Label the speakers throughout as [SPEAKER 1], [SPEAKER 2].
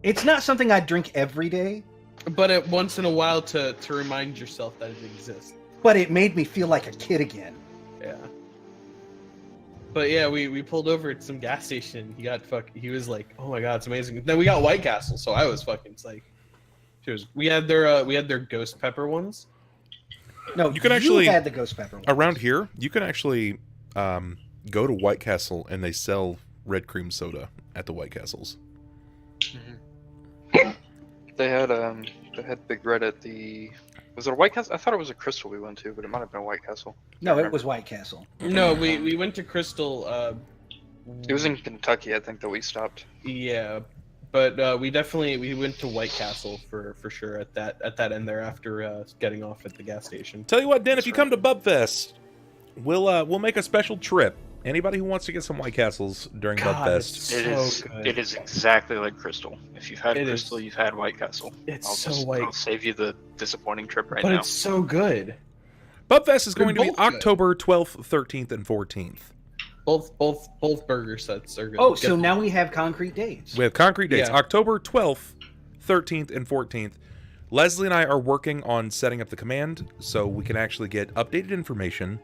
[SPEAKER 1] It's not something I drink every day.
[SPEAKER 2] But once in a while to remind yourself that it exists.
[SPEAKER 1] But it made me feel like a kid again.
[SPEAKER 2] Yeah. But yeah, we pulled over at some gas station. He was like, "Oh my god, it's amazing." Then we got White Castle, so I was fucking like, we had their ghost pepper ones.
[SPEAKER 1] No,
[SPEAKER 3] you can actually
[SPEAKER 1] had the ghost pepper ones.
[SPEAKER 3] Around here. You can actually go to White Castle and they sell red cream soda at the White Castles.
[SPEAKER 4] Mm-hmm. They had Big Red at the. Was it a White Castle? I thought it was a Crystal we went to, but it might have been a White Castle.
[SPEAKER 1] No, it was White Castle.
[SPEAKER 2] No, we went to Crystal.
[SPEAKER 4] It was in Kentucky, I think, that we stopped.
[SPEAKER 2] Yeah, but we went to White Castle for sure at that end there after getting off at the gas station.
[SPEAKER 3] Tell you what, Dan, if you come to Bubfest, we'll make a special trip. Anybody who wants to get some White Castles during Bubfest.
[SPEAKER 4] It is exactly like Crystal. If you've had Crystal, you've had White Castle. I'll save you the disappointing trip now.
[SPEAKER 2] But it's so good.
[SPEAKER 3] Bubfest is going to be October 12th, 13th, and 14th.
[SPEAKER 2] Both burger sets are good.
[SPEAKER 1] Oh, so now we have concrete dates.
[SPEAKER 3] We have concrete dates.
[SPEAKER 2] Yeah.
[SPEAKER 3] October 12th, 13th, and 14th. Leslie and I are working on setting up the command so we can actually get updated information.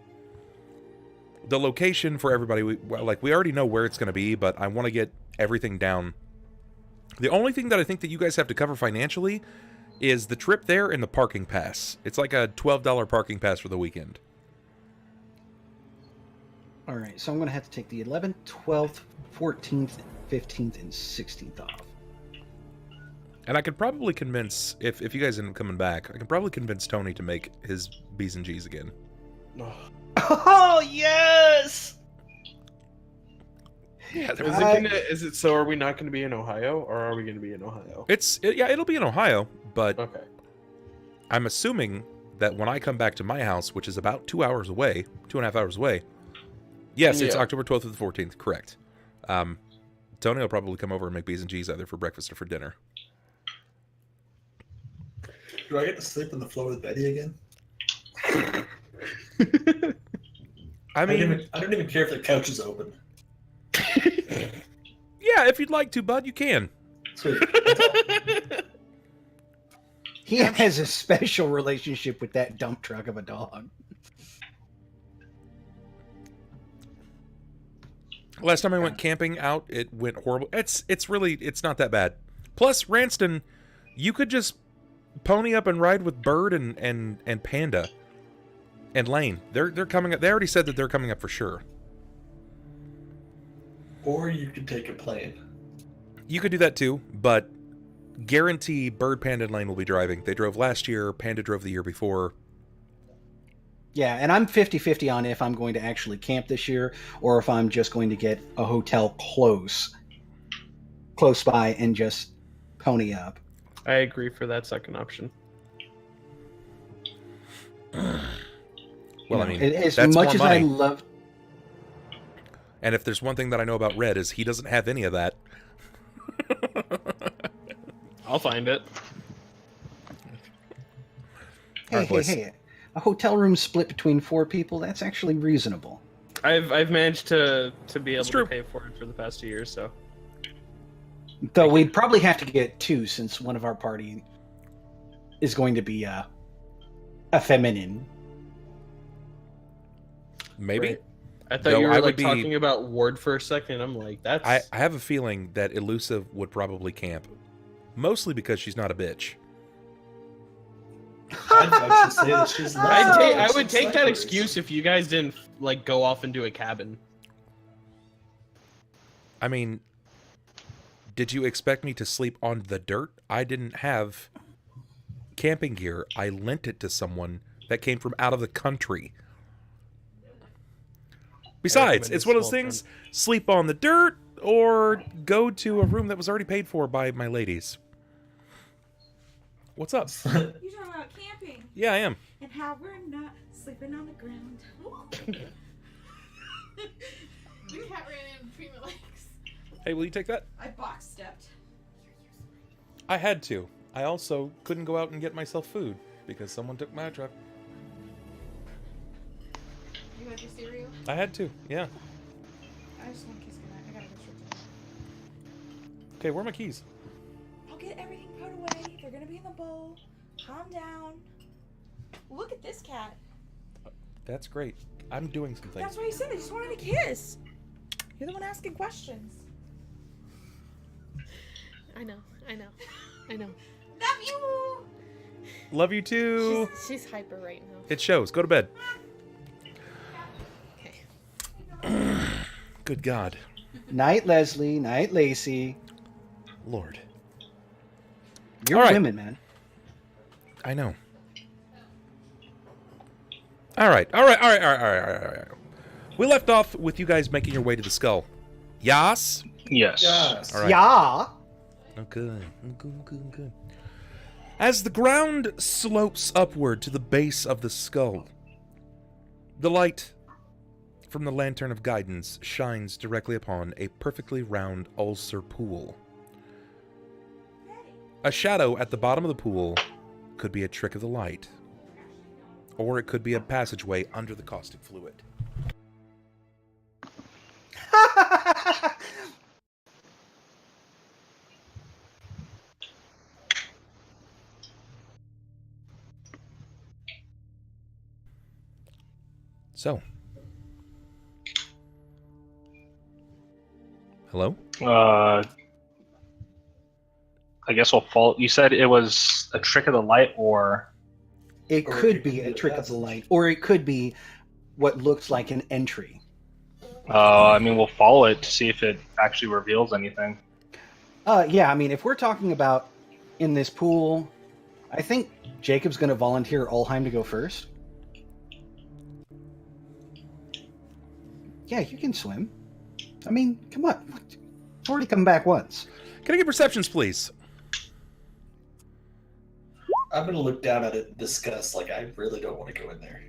[SPEAKER 3] The location for everybody, we already know where it's going to be, but I want to get everything down. The only thing that I think that you guys have to cover financially is the trip there and the parking pass. It's like a $12 parking pass for the weekend.
[SPEAKER 1] All right, so I'm going to have to take the 11th, 12th, 14th, 15th, and 16th off.
[SPEAKER 3] And I could probably convince, if you guys end up coming back, I can probably convince Tony to make his B's and G's again.
[SPEAKER 1] Oh, yes!
[SPEAKER 3] Yeah,
[SPEAKER 2] Is it so? Are we not going to be in Ohio, or are we going to be in Ohio?
[SPEAKER 3] It'll be in Ohio, but
[SPEAKER 2] Okay.
[SPEAKER 3] I'm assuming that when I come back to my house, which is about 2 hours away, 2.5 hours away, yes, it's October 12th to the 14th, correct. Tony will probably come over and make B's and G's either for breakfast or for dinner.
[SPEAKER 5] Do I get to sleep on the floor with Betty again?
[SPEAKER 3] I
[SPEAKER 5] don't even care if the couch is open.
[SPEAKER 3] Yeah, if you'd like to, bud, you can.
[SPEAKER 5] Sweet.
[SPEAKER 1] He has a special relationship with that dump truck of a dog.
[SPEAKER 3] Last time I went camping out, it went horrible. It's not that bad. Plus, Ranston, you could just pony up and ride with Bird and Panda and Lane. They're coming up. They already said that they're coming up for sure.
[SPEAKER 5] Or you could take a plane.
[SPEAKER 3] You could do that too, but guarantee Bird, Panda, and Lane will be driving. They drove last year. Panda drove the year before.
[SPEAKER 1] Yeah, and I'm 50-50 on if I'm going to actually camp this year or if I'm just going to get a hotel close by and just pony up.
[SPEAKER 2] I agree for that second option.
[SPEAKER 3] Well, I mean,
[SPEAKER 1] as
[SPEAKER 3] that's
[SPEAKER 1] much
[SPEAKER 3] more
[SPEAKER 1] as
[SPEAKER 3] money.
[SPEAKER 1] I love.
[SPEAKER 3] And if there's one thing that I know about Red is he doesn't have any of that.
[SPEAKER 2] I'll find it.
[SPEAKER 1] Hey! A hotel room split between 4 people, that's actually reasonable.
[SPEAKER 2] I've managed to be able
[SPEAKER 3] true.
[SPEAKER 2] to pay for it for the past 2 years, so.
[SPEAKER 1] Though we'd probably have to get 2 since one of our party is going to be a feminine.
[SPEAKER 3] Maybe.
[SPEAKER 2] Right. I thought you were talking about Ward for a second. I'm like, that's.
[SPEAKER 3] I have a feeling that Elusive would probably camp, mostly because she's not a bitch.
[SPEAKER 5] I'd actually say that she's
[SPEAKER 2] I would take that excuse if you guys didn't go off and do a cabin.
[SPEAKER 3] I mean, did you expect me to sleep on the dirt? I didn't have camping gear. I lent it to someone that came from out of the country. Besides, it's one of those things, sleep on the dirt or go to a room that was already paid for by my ladies. What's up?
[SPEAKER 6] You're talking about camping.
[SPEAKER 3] Yeah, I am.
[SPEAKER 6] And how we're not sleeping on the ground. The cat ran in between my legs.
[SPEAKER 3] Hey, will you take that?
[SPEAKER 6] I box stepped.
[SPEAKER 3] I had to. I also couldn't go out and get myself food because someone took my truck.
[SPEAKER 6] You had your cereal?
[SPEAKER 3] I had to, yeah.
[SPEAKER 6] I just want to kiss goodnight. I gotta go straight to bed.
[SPEAKER 3] Okay, where are my keys?
[SPEAKER 7] I'll get everything put away. They're gonna be in the bowl. Calm down. Look at this cat.
[SPEAKER 3] That's great. I'm doing some things.
[SPEAKER 7] That's why you said I just wanted a kiss. You're the one asking questions.
[SPEAKER 8] I know.
[SPEAKER 7] Love you.
[SPEAKER 3] Love you too.
[SPEAKER 8] She's hyper right now.
[SPEAKER 3] It shows. Go to bed.
[SPEAKER 8] Okay.
[SPEAKER 3] Good God.
[SPEAKER 1] Night, Leslie. Night, Lacey.
[SPEAKER 3] Lord.
[SPEAKER 1] You're
[SPEAKER 3] All right.
[SPEAKER 1] women, man.
[SPEAKER 3] I know. All right. We left off with you guys making your way to the skull. Yas?
[SPEAKER 4] Yes.
[SPEAKER 5] Yes.
[SPEAKER 3] All right.
[SPEAKER 1] Yeah.
[SPEAKER 3] Oh, good. Good. As the ground slopes upward to the base of the skull, the light from the lantern of guidance shines directly upon a perfectly round ulcer pool. A shadow at the bottom of the pool could be a trick of the light, or it could be a passageway under the caustic fluid. So, hello?
[SPEAKER 4] I guess we'll follow. You said it was a trick of the light, or
[SPEAKER 1] It could be a trick of the light, or it could be what looks like an entry.
[SPEAKER 4] I mean, we'll follow it to see if it actually reveals anything.
[SPEAKER 1] Yeah, I mean, if we're talking about in this pool, I think Jacob's going to volunteer Ulhime to go first. Yeah, you can swim. I mean, come on. You've already come back once.
[SPEAKER 3] Can I get perceptions, please?
[SPEAKER 5] I'm gonna look down at it and discuss. Like, I really don't want to go in there.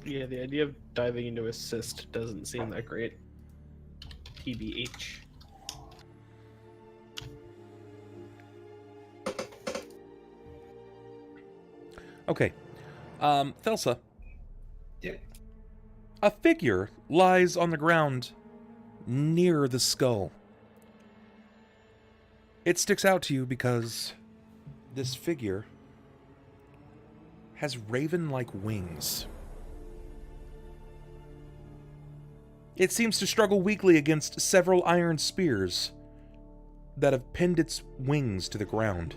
[SPEAKER 2] Yeah, the idea of diving into a cyst doesn't seem that great. TBH.
[SPEAKER 3] Okay. Thelsa.
[SPEAKER 5] Yep.
[SPEAKER 3] A figure lies on the ground near the skull. It sticks out to you because this figure has raven-like wings. It seems to struggle weakly against several iron spears that have pinned its wings to the ground.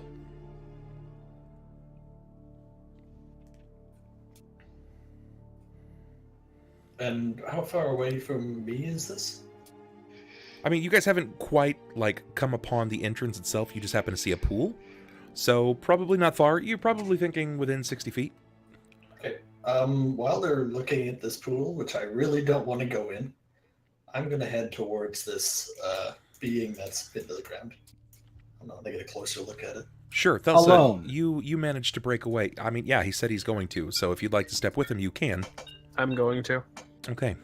[SPEAKER 5] And how far away from me is this?
[SPEAKER 3] I mean, you guys haven't quite, come upon the entrance itself. You just happen to see a pool. So, probably not far. You're probably thinking within 60 feet.
[SPEAKER 5] Okay. While they're looking at this pool, which I really don't want to go in, I'm going to head towards this being that's into the ground. I'm going to get a closer look at it.
[SPEAKER 3] Sure, Thelsa,
[SPEAKER 1] Alone.
[SPEAKER 3] you managed to break away. I mean, yeah, he said he's going to, so if you'd like to step with him, you can.
[SPEAKER 2] I'm going to.
[SPEAKER 3] Okay.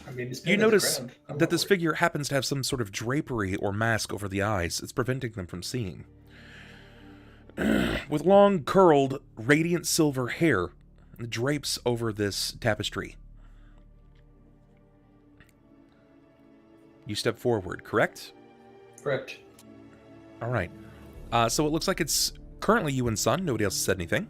[SPEAKER 5] I mean, it's
[SPEAKER 3] You
[SPEAKER 5] been in the
[SPEAKER 3] notice
[SPEAKER 5] ground. I'm
[SPEAKER 3] that
[SPEAKER 5] not
[SPEAKER 3] this
[SPEAKER 5] worried.
[SPEAKER 3] figure happens to have some sort of drapery or mask over the eyes. It's preventing them from seeing. With long, curled, radiant silver hair, it drapes over this tapestry. You step forward, correct?
[SPEAKER 5] Correct.
[SPEAKER 3] All right. So it looks like it's currently you and Sunn. Nobody else has said anything.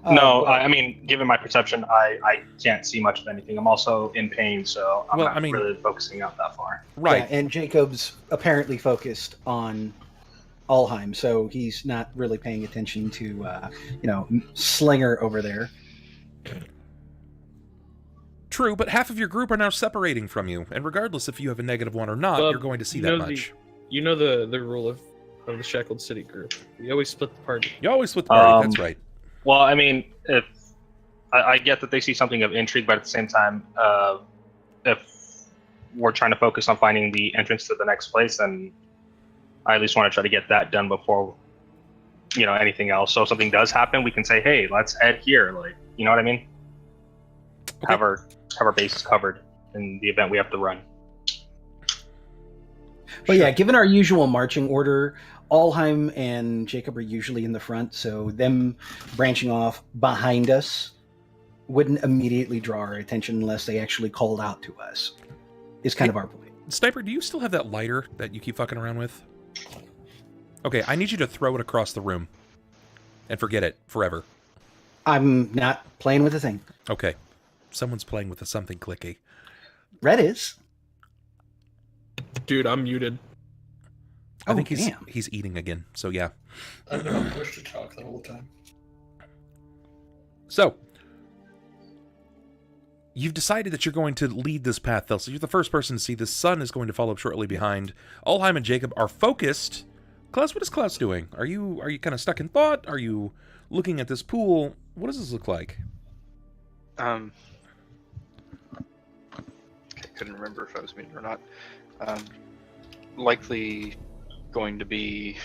[SPEAKER 4] No,
[SPEAKER 1] well,
[SPEAKER 4] I mean, given my perception, I can't see much of anything. I'm also in pain, so I'm not really focusing out that far.
[SPEAKER 3] Right.
[SPEAKER 1] Yeah, and Jacob's apparently focused on Ulhime, so he's not really paying attention to, Slinger over there.
[SPEAKER 3] True, but half of your group are now separating from you, and regardless if you have a negative one or not, you're going to see that much.
[SPEAKER 2] You know the rule of the Shackled City group. We always split the party.
[SPEAKER 3] You always split the party, that's right.
[SPEAKER 4] Well, I mean, if I get that they see something of intrigue, but at the same time, if we're trying to focus on finding the entrance to the next place, then I at least want to try to get that done before, anything else. So if something does happen, we can say, hey, let's head here. Like, you know what I mean?
[SPEAKER 3] Okay.
[SPEAKER 4] Have our bases covered in the event we have to run.
[SPEAKER 1] But yeah, given our usual marching order, Ulhime and Jakob are usually in the front, so them branching off behind us wouldn't immediately draw our attention unless they actually called out to us, is kind of our point.
[SPEAKER 3] Sniper, do you still have that lighter that you keep fucking around with? Okay, I need you to throw it across the room. And forget it forever.
[SPEAKER 1] I'm not playing with the thing.
[SPEAKER 3] Okay. Someone's playing with a something clicky.
[SPEAKER 1] Red is.
[SPEAKER 2] Dude, I'm muted.
[SPEAKER 3] I think
[SPEAKER 1] damn.
[SPEAKER 3] he's eating again, so yeah.
[SPEAKER 5] I've been on push to talk the whole time.
[SPEAKER 3] So, you've decided that you're going to lead this path, Thelsa. You're the first person to see this. Sunn is going to follow up shortly behind. Ulhime and Jakob are focused. Klaus, what is Klaus doing? Are you kind of stuck in thought? Are you looking at this pool? What does this look like?
[SPEAKER 9] I couldn't remember if I was muted or not. Likely going to be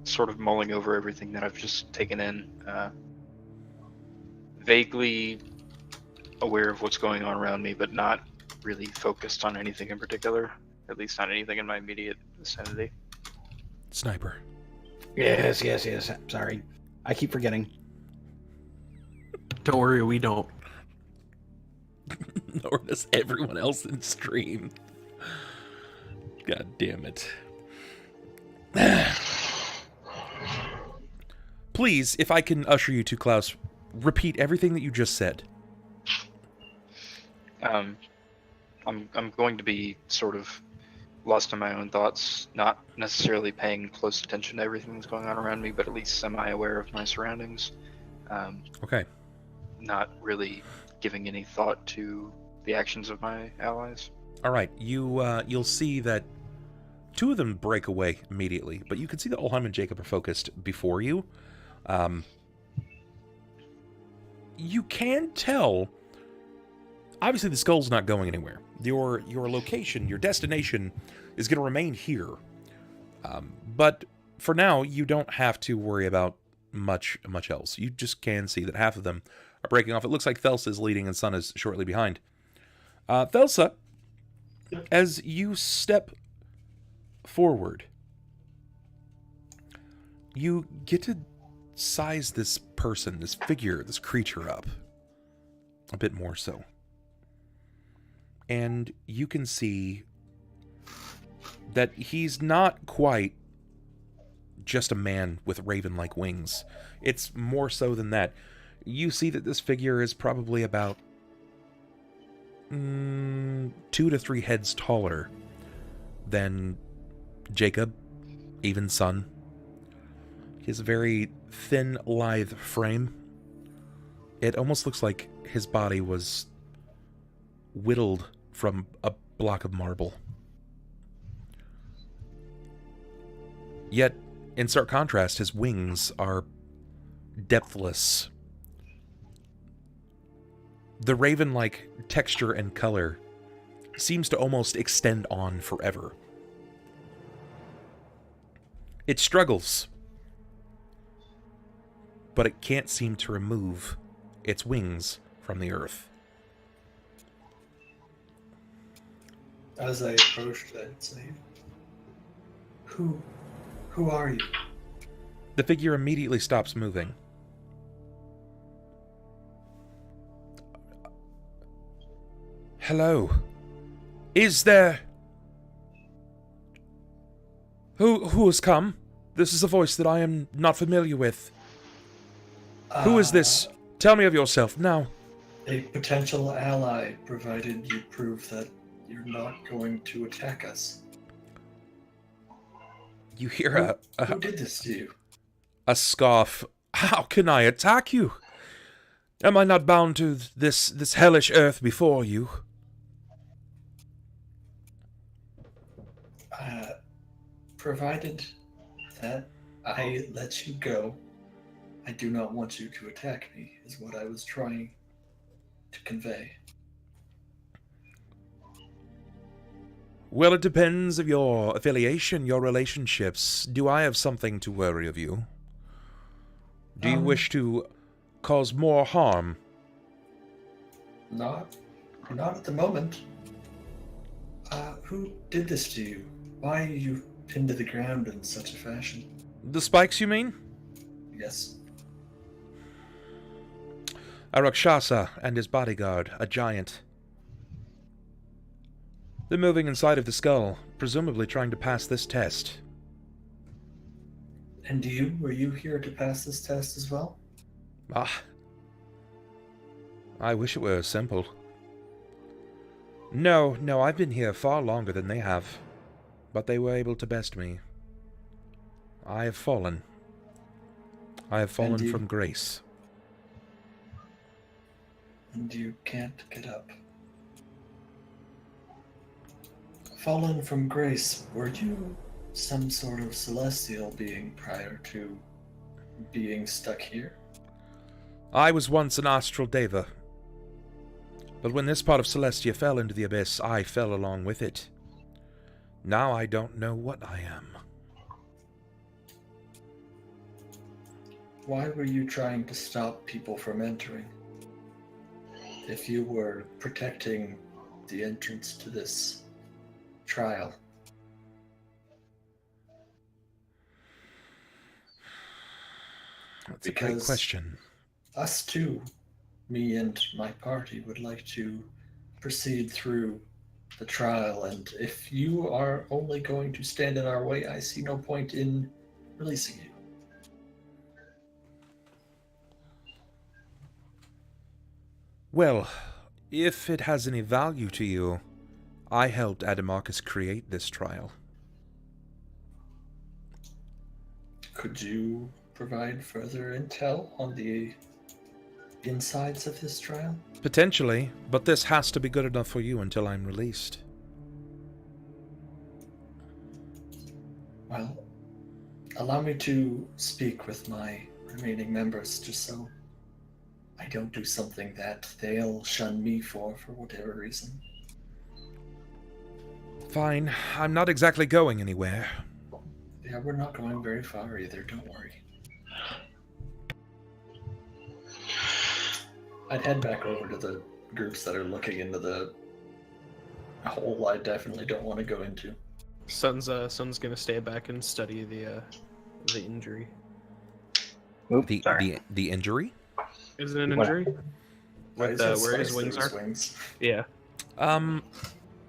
[SPEAKER 9] sort of mulling over everything that I've just taken in. Vaguely aware of what's going on around me, but not really focused on anything in particular. At least not anything in my immediate vicinity.
[SPEAKER 3] Sniper.
[SPEAKER 1] Yes. Sorry. I keep forgetting.
[SPEAKER 2] Don't worry, we don't.
[SPEAKER 3] Nor does everyone else in stream. God damn it. Please, if I can usher you to Klaus, repeat everything that you just said.
[SPEAKER 9] I'm going to be sort of lost in my own thoughts, not necessarily paying close attention to everything that's going on around me, but at least semi-aware of my surroundings.
[SPEAKER 3] Okay.
[SPEAKER 9] Not really giving any thought to the actions of my allies.
[SPEAKER 3] All right. You'll see that two of them break away immediately, but you can see that Ulhime and Jakob are focused before you. You can tell. Obviously, the skull's not going anywhere. Your location, your destination, is going to remain here. But for now, you don't have to worry about much else. You just can see that half of them are breaking off. It looks like Thelsa is leading and Sunn is shortly behind. Thelsa, as you step forward, you get to size this person, this figure, this creature up a bit more so. And you can see that he's not quite just a man with raven-like wings. It's more so than that. You see that this figure is probably about 2 to 3 heads taller than Jakob, even Sunn. He has a very thin, lithe frame. It almost looks like his body was whittled from a block of marble. Yet, in stark contrast, his wings are depthless. The raven-like texture and color seems to almost extend on forever. It struggles, but it can't seem to remove its wings from the earth.
[SPEAKER 5] As I approached, I'd say, Who are you?
[SPEAKER 3] The figure immediately stops moving. Hello. Is there... Who has come? This is a voice that I am not familiar with. Who is this? Tell me of yourself now.
[SPEAKER 5] A potential ally, provided you prove that you're not going to attack us.
[SPEAKER 3] You hear
[SPEAKER 5] Who did this to you?
[SPEAKER 3] a scoff. How can I attack you? Am I not bound to this hellish earth before you?
[SPEAKER 5] Provided that I let you go, I do not want you to attack me, is what I was trying to convey.
[SPEAKER 3] Well, it depends of your affiliation, your relationships. Do I have something to worry of you? Do you wish to cause more harm?
[SPEAKER 5] Not at the moment. Who did this to you? Why are you pinned to the ground in such a fashion?
[SPEAKER 3] The spikes, you mean?
[SPEAKER 5] Yes.
[SPEAKER 3] A Rakshasa and his bodyguard, a giant. They're moving inside of the skull, presumably trying to pass this test.
[SPEAKER 5] And were you here to pass this test as well?
[SPEAKER 3] Ah. I wish it were simple. No, I've been here far longer than they have. But they were able to best me. I have fallen. I have fallen from grace.
[SPEAKER 5] And you can't get up. Fallen from grace, were you some sort of celestial being prior to being stuck here?
[SPEAKER 3] I was once an astral deva. But when this part of Celestia fell into the abyss, I fell along with it. Now I don't know what I am.
[SPEAKER 5] Why were you trying to stop people from entering? If you were protecting the entrance to this trial.
[SPEAKER 3] That's a great question.
[SPEAKER 5] Us too, me and my party, would like to proceed through the trial, and if you are only going to stand in our way, I see no point in releasing you.
[SPEAKER 3] Well, if it has any value to you, I helped Adamarcus create this trial.
[SPEAKER 5] Could you provide further intel on the insides of this trial?
[SPEAKER 3] Potentially, but this has to be good enough for you until I'm released.
[SPEAKER 5] Well, allow me to speak with my remaining members just so I don't do something that they'll shun me for whatever reason.
[SPEAKER 3] Fine, I'm not exactly going anywhere.
[SPEAKER 5] Yeah, we're not going very far either, don't worry. I'd head back over to the groups that are looking into the hole I definitely don't want to go into.
[SPEAKER 2] Sunn's gonna stay back and study the injury.
[SPEAKER 4] Oops, sorry.
[SPEAKER 3] The injury?
[SPEAKER 2] Is it an injury? With where his
[SPEAKER 5] Slice
[SPEAKER 2] wings
[SPEAKER 5] through his
[SPEAKER 2] are?
[SPEAKER 5] wings.
[SPEAKER 2] Yeah.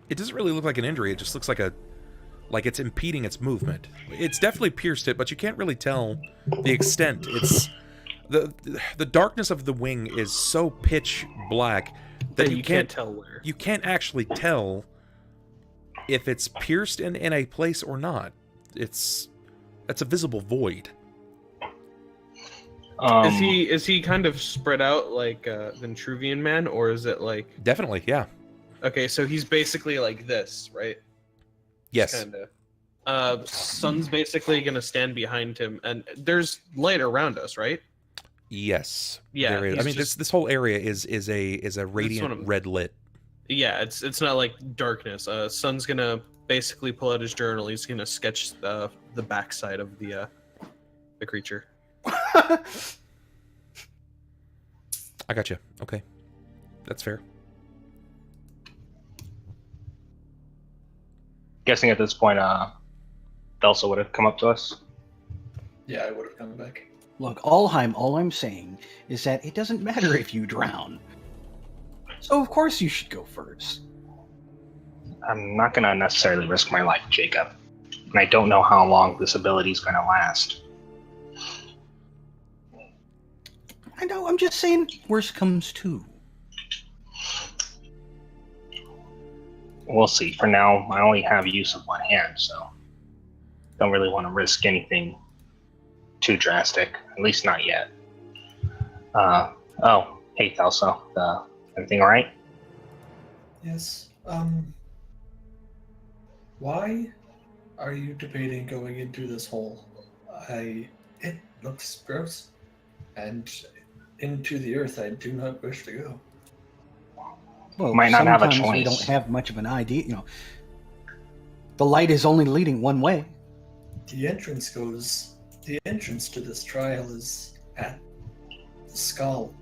[SPEAKER 3] It doesn't really look like an injury. It just looks like it's impeding its movement. It's definitely pierced it, but you can't really tell the extent. It's the darkness of the wing is so pitch black that
[SPEAKER 2] you can't tell where.
[SPEAKER 3] You can't actually tell if it's pierced in a place or not. It's a visible void.
[SPEAKER 2] Is he kind of spread out like the Vitruvian man, or is it like?
[SPEAKER 3] Definitely, yeah.
[SPEAKER 2] Okay, so he's basically like this, right?
[SPEAKER 3] Yes.
[SPEAKER 2] Kinda. Sunn's basically gonna stand behind him, and there's light around us, right?
[SPEAKER 3] Yes.
[SPEAKER 2] Yeah.
[SPEAKER 3] There is. I mean, this whole area is a radiant red lit.
[SPEAKER 2] Yeah, it's not like darkness. Sunn's gonna basically pull out his journal. He's gonna sketch the backside of the creature.
[SPEAKER 3] I got you. Okay, that's fair.
[SPEAKER 4] Guessing at this point, Thelsa would have come up to us.
[SPEAKER 5] Yeah, I would have come back.
[SPEAKER 1] Look, Ulhime, all I'm saying is that it doesn't matter if you drown. So of course you should go first.
[SPEAKER 4] I'm not going to necessarily risk my life, Jacob. And I don't know how long this ability is going to last.
[SPEAKER 1] I know, I'm just saying, worst comes to.
[SPEAKER 4] We'll see. For now, I only have use of one hand, so don't really want to risk anything too drastic. At least not yet. Oh, hey, Thelsa. Everything all right?
[SPEAKER 5] Yes. Why are you debating going into this hole? It looks gross. And into the earth I do not wish to go.
[SPEAKER 1] Well,
[SPEAKER 4] Might not have a
[SPEAKER 1] sometimes we
[SPEAKER 4] choice.
[SPEAKER 1] don't have much of an idea. You know, the light is only leading one way.
[SPEAKER 5] The entrance to this trial is at the skull.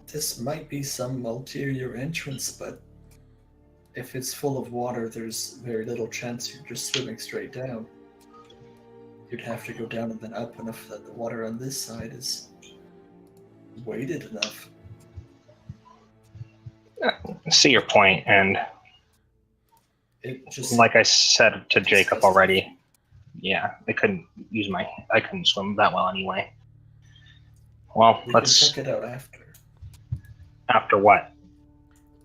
[SPEAKER 5] This might be some ulterior entrance, but if it's full of water, there's very little chance you're just swimming straight down. You'd have to go down and then up enough that the water on this side is weighted enough.
[SPEAKER 4] see your point, and
[SPEAKER 5] It just
[SPEAKER 4] like I said to Jacob already, yeah, I couldn't swim that well anyway. Well,
[SPEAKER 5] we
[SPEAKER 4] let's
[SPEAKER 5] can check it out
[SPEAKER 4] after what?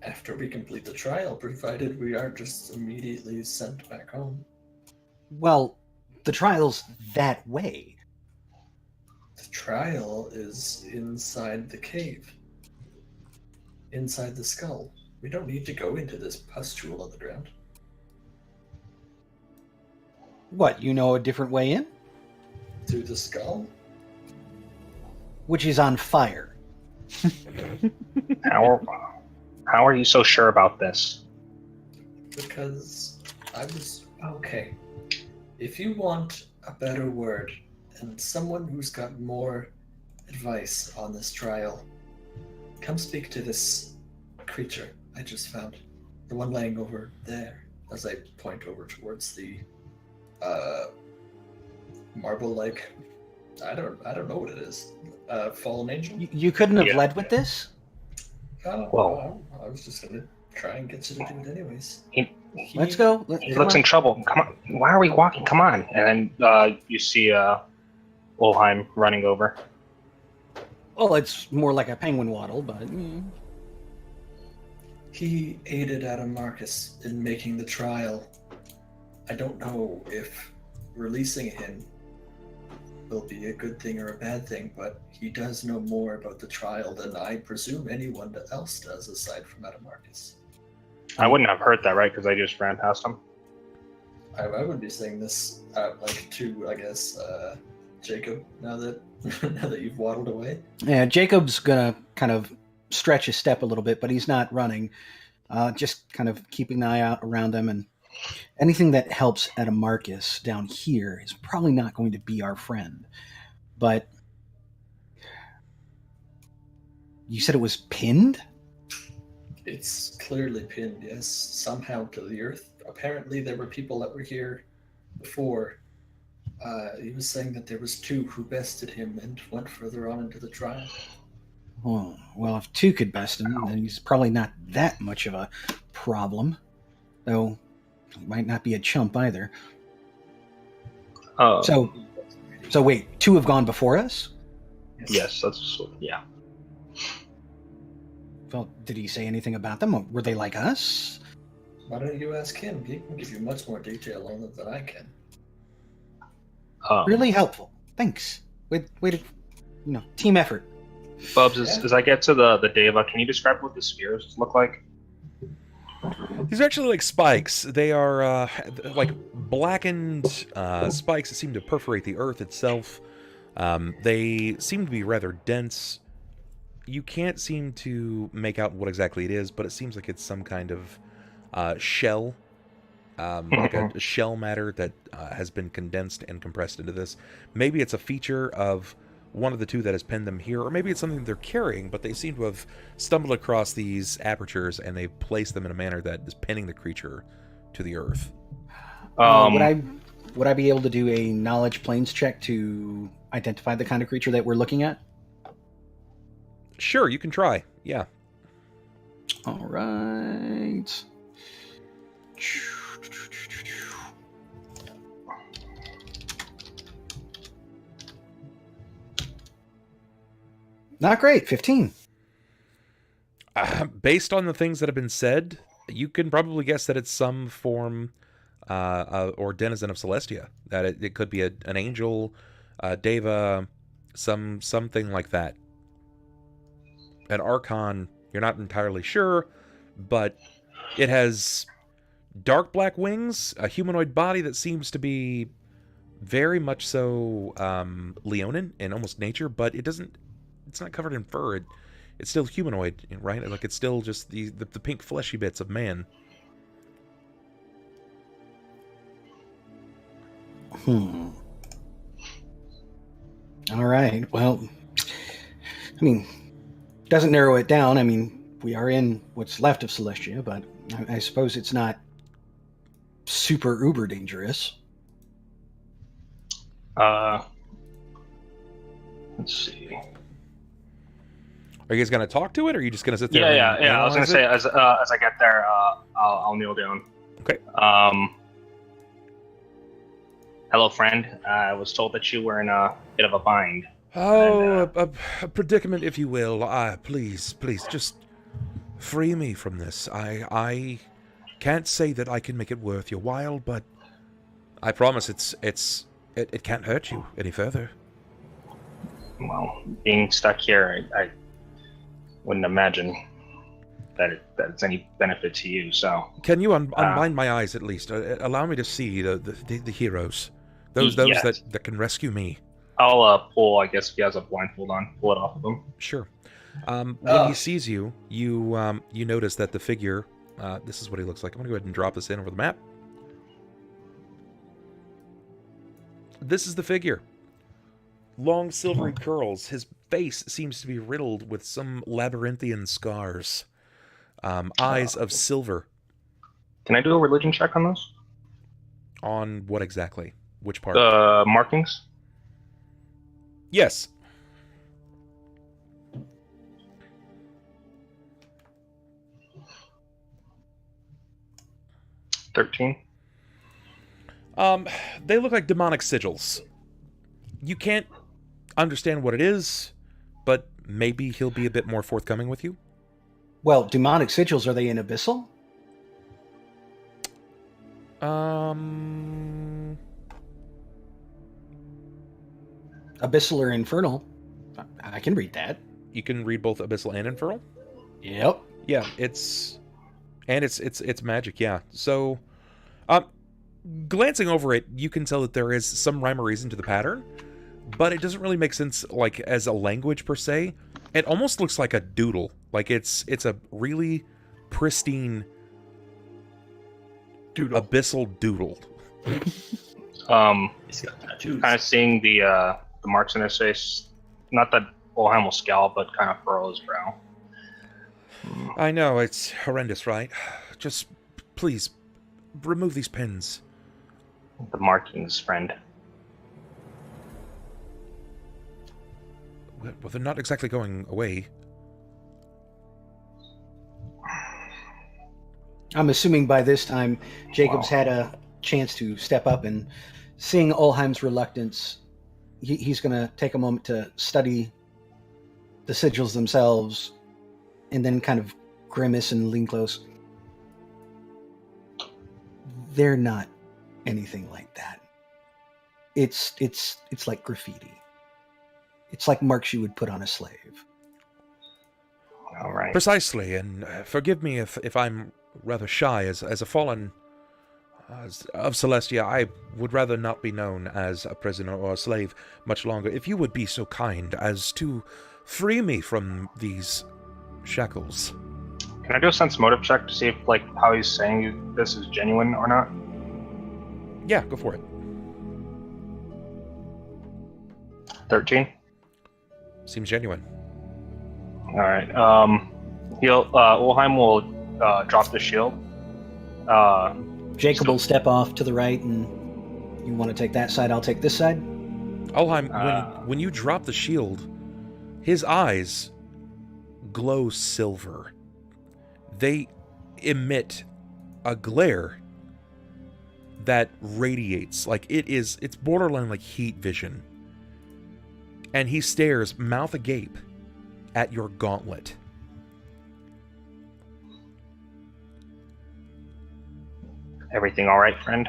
[SPEAKER 5] after we complete the trial, provided we aren't just immediately sent back home.
[SPEAKER 1] Well, the trial's that way.
[SPEAKER 5] The trial is inside the cave, inside the skull. We don't need to go into this pustule on the ground.
[SPEAKER 1] What, you know a different way in?
[SPEAKER 5] Through the skull?
[SPEAKER 1] Which is on fire.
[SPEAKER 4] How are you so sure about this?
[SPEAKER 5] Because I was okay. If you want a better word and someone who's got more advice on this trial, come speak to this creature I just found. The one laying over there, as I point over towards the marble-like. I don't know what it is. Fallen angel.
[SPEAKER 1] You couldn't have
[SPEAKER 4] Yeah.
[SPEAKER 1] led with this?
[SPEAKER 5] Well, I was just gonna try and get you to do it anyways.
[SPEAKER 1] Let's go.
[SPEAKER 4] He looks in trouble. Come on. Why are we walking? Come on. And then you see Ulhime running over.
[SPEAKER 1] Well, it's more like a penguin waddle, but...
[SPEAKER 5] He aided Adam Marcus in making the trial. I don't know if releasing him will be a good thing or a bad thing, but he does know more about the trial than I presume anyone else does aside from Adam Marcus.
[SPEAKER 4] I wouldn't have heard that, right? Because I just ran past him.
[SPEAKER 5] I would be saying this to, I guess, Jacob, now that now that you've waddled away.
[SPEAKER 1] Yeah, Jacob's gonna kind of stretch his step a little bit, but he's not running. Just kind of keeping an eye out around him, and anything that helps Adam Marcus down here is probably not going to be our friend. But you said it was pinned?
[SPEAKER 5] It's clearly pinned, yes, somehow to the earth. Apparently there were people that were here before. He was saying that there was two who bested him and went further on into the trial.
[SPEAKER 1] Oh, well, if two could best him, then he's probably not that much of a problem. Though, he might not be a chump either. So wait, two have gone before us?
[SPEAKER 4] Yes, that's yeah.
[SPEAKER 1] Well, did he say anything about them? Were they like us?
[SPEAKER 5] Why don't you ask him? He can give you much more detail on it than I can.
[SPEAKER 1] Really helpful. Thanks. Way to, team effort.
[SPEAKER 4] Bubs, as I get to the Deva, can you describe what the spheres look like?
[SPEAKER 3] These are actually like spikes. They are like blackened spikes that seem to perforate the earth itself. They seem to be rather dense. You can't seem to make out what exactly it is, but it seems like it's some kind of shell. Like a shell matter that has been condensed and compressed into this. Maybe it's a feature of one of the two that has pinned them here, or maybe it's something they're carrying, but they seem to have stumbled across these apertures and they've placed them in a manner that is pinning the creature to the earth.
[SPEAKER 1] Would I be able to do a knowledge planes check to identify the kind of creature that we're looking at?
[SPEAKER 3] Sure, you can try. Yeah.
[SPEAKER 1] All right. Not great. 15.
[SPEAKER 3] Based on the things that have been said, you can probably guess that it's some form or denizen of Celestia. That it could be an angel, Deva, something like that. An Archon, you're not entirely sure, but it has dark black wings, a humanoid body that seems to be very much so Leonin in almost nature, but it's not covered in fur. It's still humanoid, right? Like it's still just the pink fleshy bits of man.
[SPEAKER 1] All right. Well, I mean, doesn't narrow it down. I mean, we are in what's left of Celestia, but I suppose it's not super uber dangerous.
[SPEAKER 4] Let's see.
[SPEAKER 3] Are you guys gonna talk to it, or are you just gonna sit there?
[SPEAKER 4] Yeah,
[SPEAKER 3] and
[SPEAKER 4] yeah. I was gonna
[SPEAKER 3] analyze
[SPEAKER 4] say
[SPEAKER 3] it?
[SPEAKER 4] as I get there, I'll kneel down.
[SPEAKER 3] Okay.
[SPEAKER 4] Hello, friend. I was told that you were in a bit of a bind.
[SPEAKER 3] Oh, a predicament, if you will. Please, just free me from this. I can't say that I can make it worth your while, but I promise it can't hurt you any further.
[SPEAKER 4] Well, being stuck here, I wouldn't imagine that it's any benefit to you. So,
[SPEAKER 3] Can you unbind my eyes at least? Allow me to see the heroes, those
[SPEAKER 4] yes.
[SPEAKER 3] that can rescue me.
[SPEAKER 4] I'll pull. I guess if he has a blindfold on, pull it off of him.
[SPEAKER 3] Sure. When he sees you, you notice that the figure. This is what he looks like. I'm gonna go ahead and drop this in over the map. This is the figure. Long silvery curls. His face seems to be riddled with some labyrinthian scars. Eyes of silver.
[SPEAKER 4] Can I do a religion check on those?
[SPEAKER 3] On what exactly? Which part?
[SPEAKER 4] The markings.
[SPEAKER 3] Yes.
[SPEAKER 4] $13.
[SPEAKER 3] They look like demonic sigils. You can't understand what it is, but maybe he'll be a bit more forthcoming with you.
[SPEAKER 1] Well, demonic sigils, are they in Abyssal? Abyssal or Infernal? I can read that.
[SPEAKER 3] You can read both Abyssal and Infernal?
[SPEAKER 1] Yep.
[SPEAKER 3] Yeah, it's magic, yeah. So, glancing over it, you can tell that there is some rhyme or reason to the pattern, but it doesn't really make sense, like, as a language per se. It almost looks like a doodle. Like, it's a really pristine abyssal doodle.
[SPEAKER 5] He's got tattoos.
[SPEAKER 4] Kind of seeing the marks in his face. Not that Ulhime will scowl, but kind of furrow his brow.
[SPEAKER 3] I know, it's horrendous, right? Just, please, remove these pins.
[SPEAKER 4] The markings, friend.
[SPEAKER 3] Well, they're not exactly going away.
[SPEAKER 1] I'm assuming by this time Jacob's had a chance to step up, and seeing Ulhime's reluctance, he's going to take a moment to study the sigils themselves and then kind of grimace and lean close. They're not anything like that. It's like graffiti. It's like marks you would put on a slave.
[SPEAKER 4] All right.
[SPEAKER 3] Precisely, and forgive me if I'm rather shy. As a fallen of Celestia, I would rather not be known as a prisoner or a slave much longer. If you would be so kind as to free me from these shackles.
[SPEAKER 4] Can I do a sense motive check to see if, like, how he's saying this is genuine or not?
[SPEAKER 3] Yeah, go for it.
[SPEAKER 4] 13.
[SPEAKER 3] Seems genuine.
[SPEAKER 4] All right. Ulhime will drop the shield.
[SPEAKER 1] Jacob will step off to the right, and you want to take that side, I'll take this side.
[SPEAKER 3] Ulhime, when you drop the shield, his eyes glow silver. They emit a glare that radiates, like it's borderline like heat vision. And he stares, mouth agape, at your gauntlet.
[SPEAKER 4] Everything all right, friend?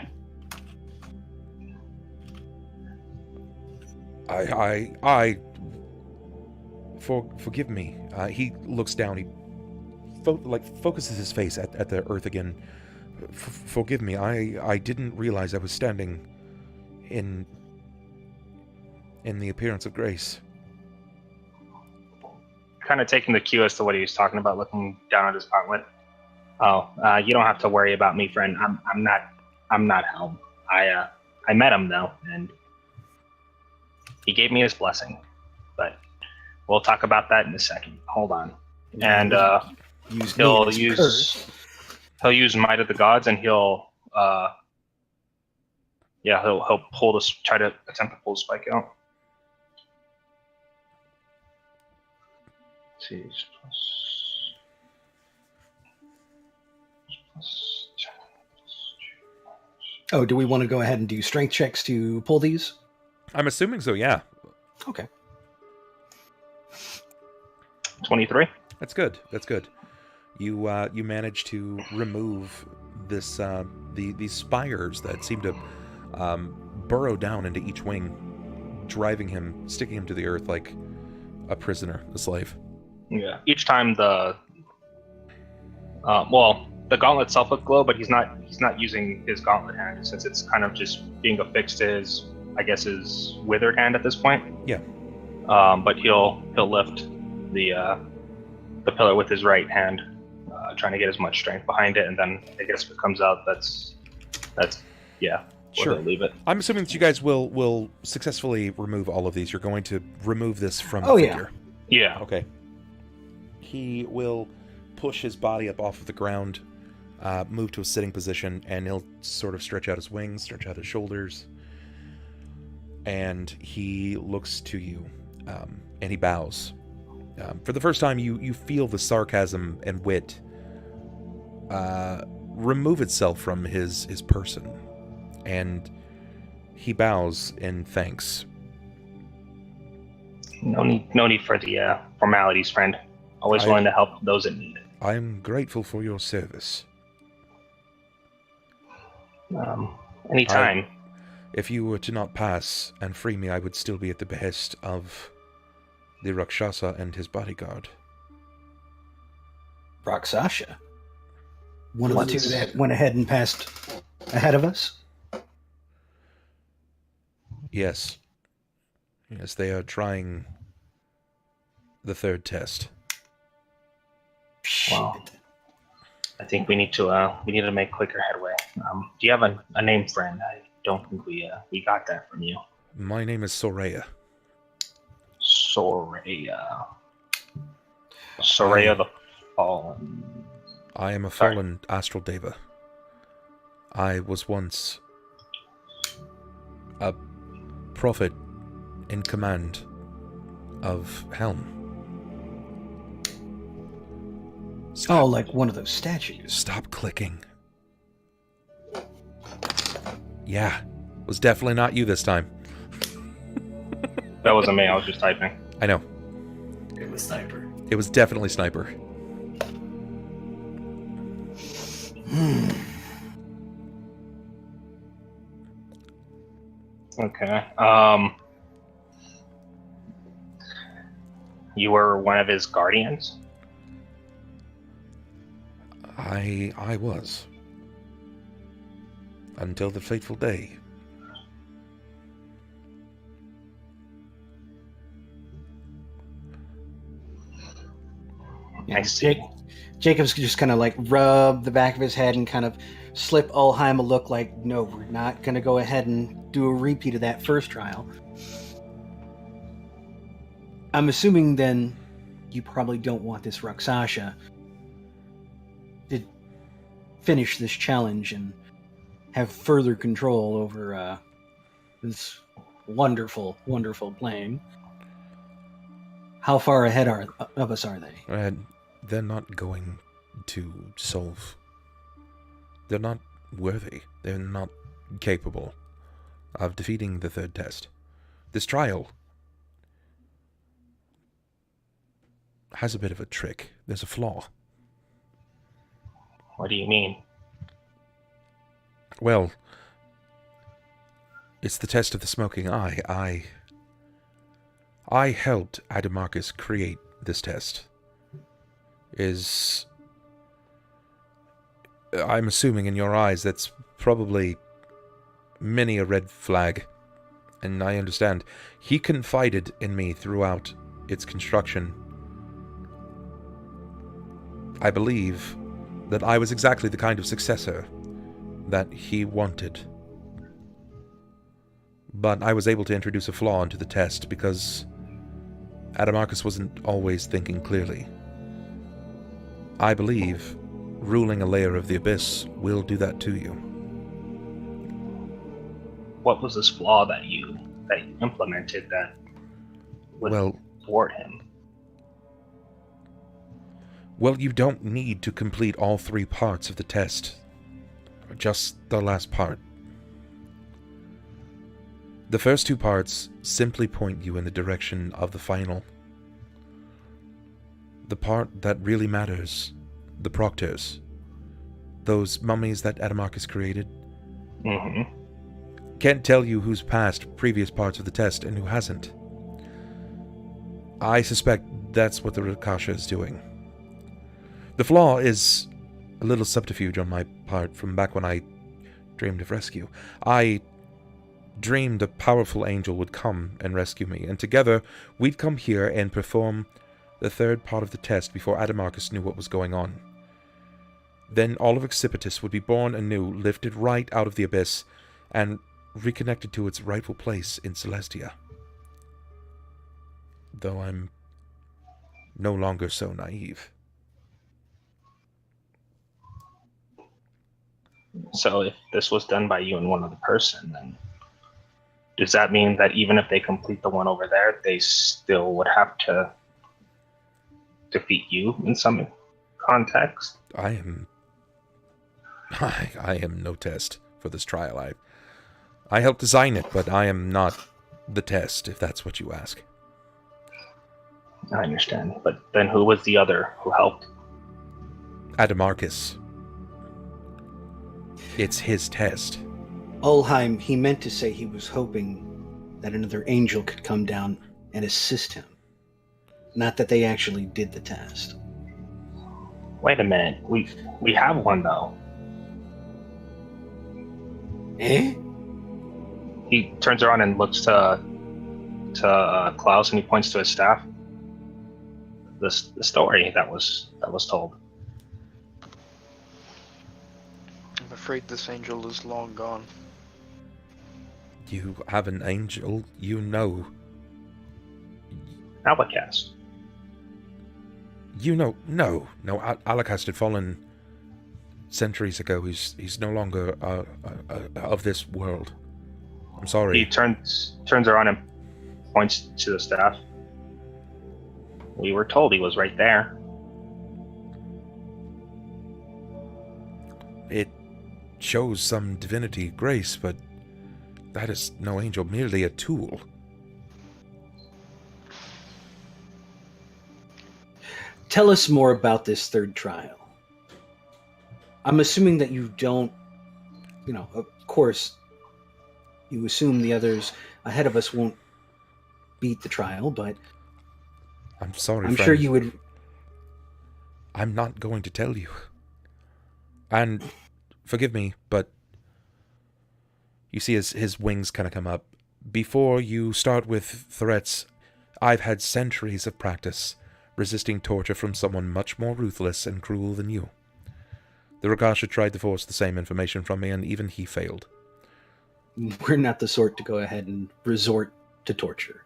[SPEAKER 3] Forgive me. He looks down. He focuses his face at the earth again. Forgive me. I didn't realize I was standing in the appearance of grace.
[SPEAKER 4] Kind of taking the cue as to what he was talking about, looking down at his gauntlet. You don't have to worry about me, friend. I'm not Helm. I met him though, and he gave me his blessing. But we'll talk about that in a second. Hold on. And he'll use Might of the Gods, and he'll pull this, try to attempt to pull the spike out. Plus
[SPEAKER 1] Oh, do we want to go ahead and do strength checks to pull these?
[SPEAKER 3] I'm assuming so, yeah.
[SPEAKER 1] Okay.
[SPEAKER 4] 23.
[SPEAKER 3] That's good. That's good. You manage to remove this these spires that seem to burrow down into each wing, driving him, sticking him to the earth like a prisoner, a slave.
[SPEAKER 4] Yeah. Each time the gauntlet itself would glow, but he's not using his gauntlet hand since it's kind of just being affixed to his, I guess, his withered hand at this point.
[SPEAKER 3] Yeah.
[SPEAKER 4] But he'll lift the pillar with his right hand, trying to get as much strength behind it, and then I guess if it comes out, that's yeah.
[SPEAKER 3] Sure.
[SPEAKER 4] We'll leave it.
[SPEAKER 3] I'm assuming that you guys will successfully remove all of these. You're going to remove this from the
[SPEAKER 1] Oh, yeah.
[SPEAKER 3] figure.
[SPEAKER 4] Yeah.
[SPEAKER 3] Okay. He will push his body up off of the ground, move to a sitting position, and he'll sort of stretch out his wings, stretch out his shoulders, and he looks to you, and he bows. For the first time, you feel the sarcasm and wit remove itself from his person, and he bows in thanks.
[SPEAKER 4] No need for the formalities, friend. Always willing to help those in need.
[SPEAKER 3] I'm grateful for your service.
[SPEAKER 4] Anytime.
[SPEAKER 3] If you were to not pass and free me, I would still be at the behest of the Rakshasa and his bodyguard.
[SPEAKER 1] Rakshasa? One of the two that went ahead and passed ahead of us?
[SPEAKER 3] Yes. Yes, they are trying the third test.
[SPEAKER 4] Well, I think we need to make quicker headway. Do you have a name, friend? I don't think we got that from you.
[SPEAKER 3] My name is Soraya.
[SPEAKER 4] Soraya the Fallen.
[SPEAKER 3] I am a fallen astral deva. I was once a prophet in command of Helm.
[SPEAKER 1] Oh, like one of those statues.
[SPEAKER 3] Stop clicking. Yeah, was definitely not you this time.
[SPEAKER 4] That wasn't me. I was just typing.
[SPEAKER 3] I know.
[SPEAKER 5] It was Sniper.
[SPEAKER 3] It was definitely Sniper.
[SPEAKER 4] Okay. You were one of his guardians?
[SPEAKER 3] I was. Until the fateful day.
[SPEAKER 4] I see.
[SPEAKER 1] Jacob's just kind of like rub the back of his head and kind of slip Ulhime a look like, no, we're not going to go ahead and do a repeat of that first trial. I'm assuming then you probably don't want this Rakshasa to finish this challenge and have further control over this wonderful, wonderful plane. How far ahead of us are they?
[SPEAKER 3] They're not going to solve. They're not worthy. They're not capable of defeating the third test. This trial has a bit of a trick. There's a flaw.
[SPEAKER 4] What do you mean?
[SPEAKER 3] Well, it's the test of the smoking eye. I helped Adamarcus create this test. I'm assuming in your eyes that's probably many a red flag, and I understand. He confided in me throughout its construction. I believe that I was exactly the kind of successor that he wanted. But I was able to introduce a flaw into the test because Adamarcus wasn't always thinking clearly. I believe ruling a layer of the abyss will do that to you.
[SPEAKER 4] What was this flaw that you implemented that would thwart him?
[SPEAKER 3] Well, you don't need to complete all 3 parts of the test. Just the last part. The first 2 parts simply point you in the direction of the final. The part that really matters, the proctors. Those mummies that Adamarcus created.
[SPEAKER 4] Mm-hmm.
[SPEAKER 3] Can't tell you who's passed previous parts of the test and who hasn't. I suspect that's what the Rakasha is doing. The flaw is a little subterfuge on my part from back when I dreamed of rescue. I dreamed a powerful angel would come and rescue me, and together we'd come here and perform the 3rd part of the test before Adamarcus knew what was going on. Then all of Excipitus would be born anew, lifted right out of the abyss, and reconnected to its rightful place in Celestia. Though I'm no longer so naive.
[SPEAKER 4] So if this was done by you and one other person, then does that mean that even if they complete the one over there, they still would have to defeat you in some context?
[SPEAKER 3] I am no test for this trial. I helped design it, but I am not the test, if that's what you ask.
[SPEAKER 4] I understand, but then who was the other who helped?
[SPEAKER 3] Adamarcus. It's his test.
[SPEAKER 1] Ulhime, he meant to say he was hoping that another angel could come down and assist him. Not that they actually did the test.
[SPEAKER 4] Wait a minute, we have one though.
[SPEAKER 1] Eh?
[SPEAKER 4] He turns around and looks to Klaus, and he points to his staff. The story that was told.
[SPEAKER 9] I'm afraid this angel is long gone.
[SPEAKER 3] You have an angel, you know.
[SPEAKER 4] Alakast.
[SPEAKER 3] You know, no, Alakast had fallen centuries ago. He's no longer of this world. I'm sorry.
[SPEAKER 4] He turns around and points to the staff. We were told he was right there.
[SPEAKER 3] It shows some divinity grace, but that is no angel, merely a tool.
[SPEAKER 1] Tell us more about this 3rd trial. I'm assuming that you don't, of course, you assume the others ahead of us won't beat the trial, but
[SPEAKER 3] I'm sorry,
[SPEAKER 1] I'm
[SPEAKER 3] friend.
[SPEAKER 1] sure you would.
[SPEAKER 3] I'm not going to tell you. And forgive me, but you see his wings kind of come up. Before you start with threats, I've had centuries of practice resisting torture from someone much more ruthless and cruel than you. The Rakasha tried to force the same information from me, and even he failed.
[SPEAKER 1] We're not the sort to go ahead and resort to torture.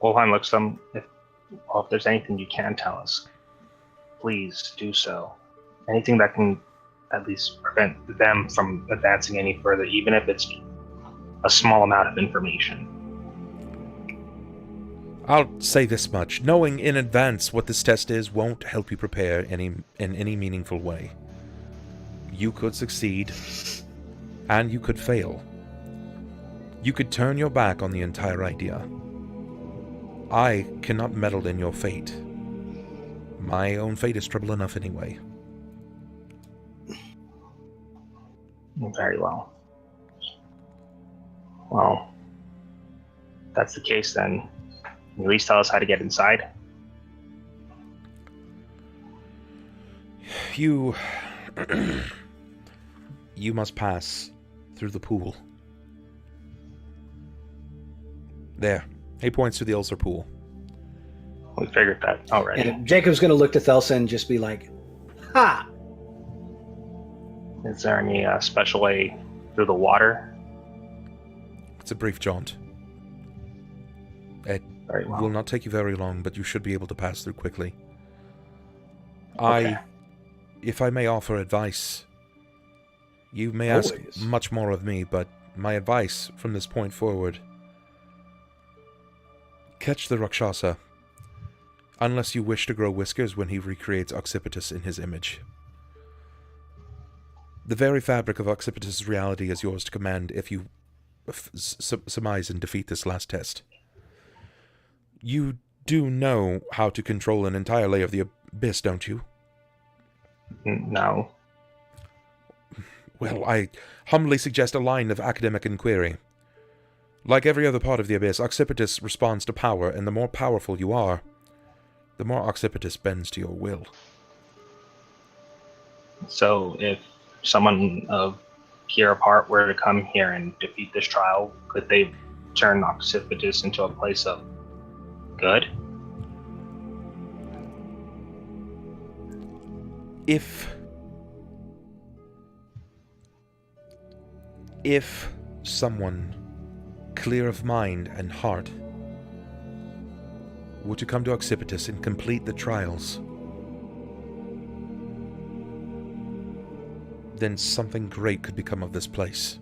[SPEAKER 4] Ulhime looks at him. If there's anything you can tell us, please do so. Anything that can at least prevent them from advancing any further, even if it's a small amount of information.
[SPEAKER 3] I'll say this much. Knowing in advance what this test is won't help you prepare in any meaningful way. You could succeed, and you could fail. You could turn your back on the entire idea. I cannot meddle in your fate. My own fate is trouble enough anyway.
[SPEAKER 4] Very well. Well, if that's the case, then can you at least tell us how to get inside?
[SPEAKER 3] You must pass through the pool. There. He points to the Ulcer pool.
[SPEAKER 4] We figured that already.
[SPEAKER 1] And Jacob's going to look to Thelsa and just be like, "Ha!"
[SPEAKER 4] Is there any special way through the water?
[SPEAKER 3] It's a brief jaunt. It
[SPEAKER 4] Very well.
[SPEAKER 3] will not take you very long, but you should be able to pass through quickly.
[SPEAKER 4] Okay.
[SPEAKER 3] If I may offer advice, you may ask
[SPEAKER 1] Always.
[SPEAKER 3] much more of me, but my advice from this point forward: catch the Rakshasa. Unless you wish to grow whiskers when he recreates Occipitus in his image. The very fabric of Occipitus' reality is yours to command if you surmise and defeat this last test. You do know how to control an entire layer of the abyss, don't you?
[SPEAKER 4] No.
[SPEAKER 3] Well, I humbly suggest a line of academic inquiry. Like every other part of the abyss, Occipitus responds to power, and the more powerful you are, the more Occipitus bends to your will.
[SPEAKER 4] So if someone of Kira part were to come here and defeat this trial, could they turn Occipitus into a place of good?
[SPEAKER 3] If someone clear of mind and heart were to come to Occipitus and complete the trials, then something great could become of this place.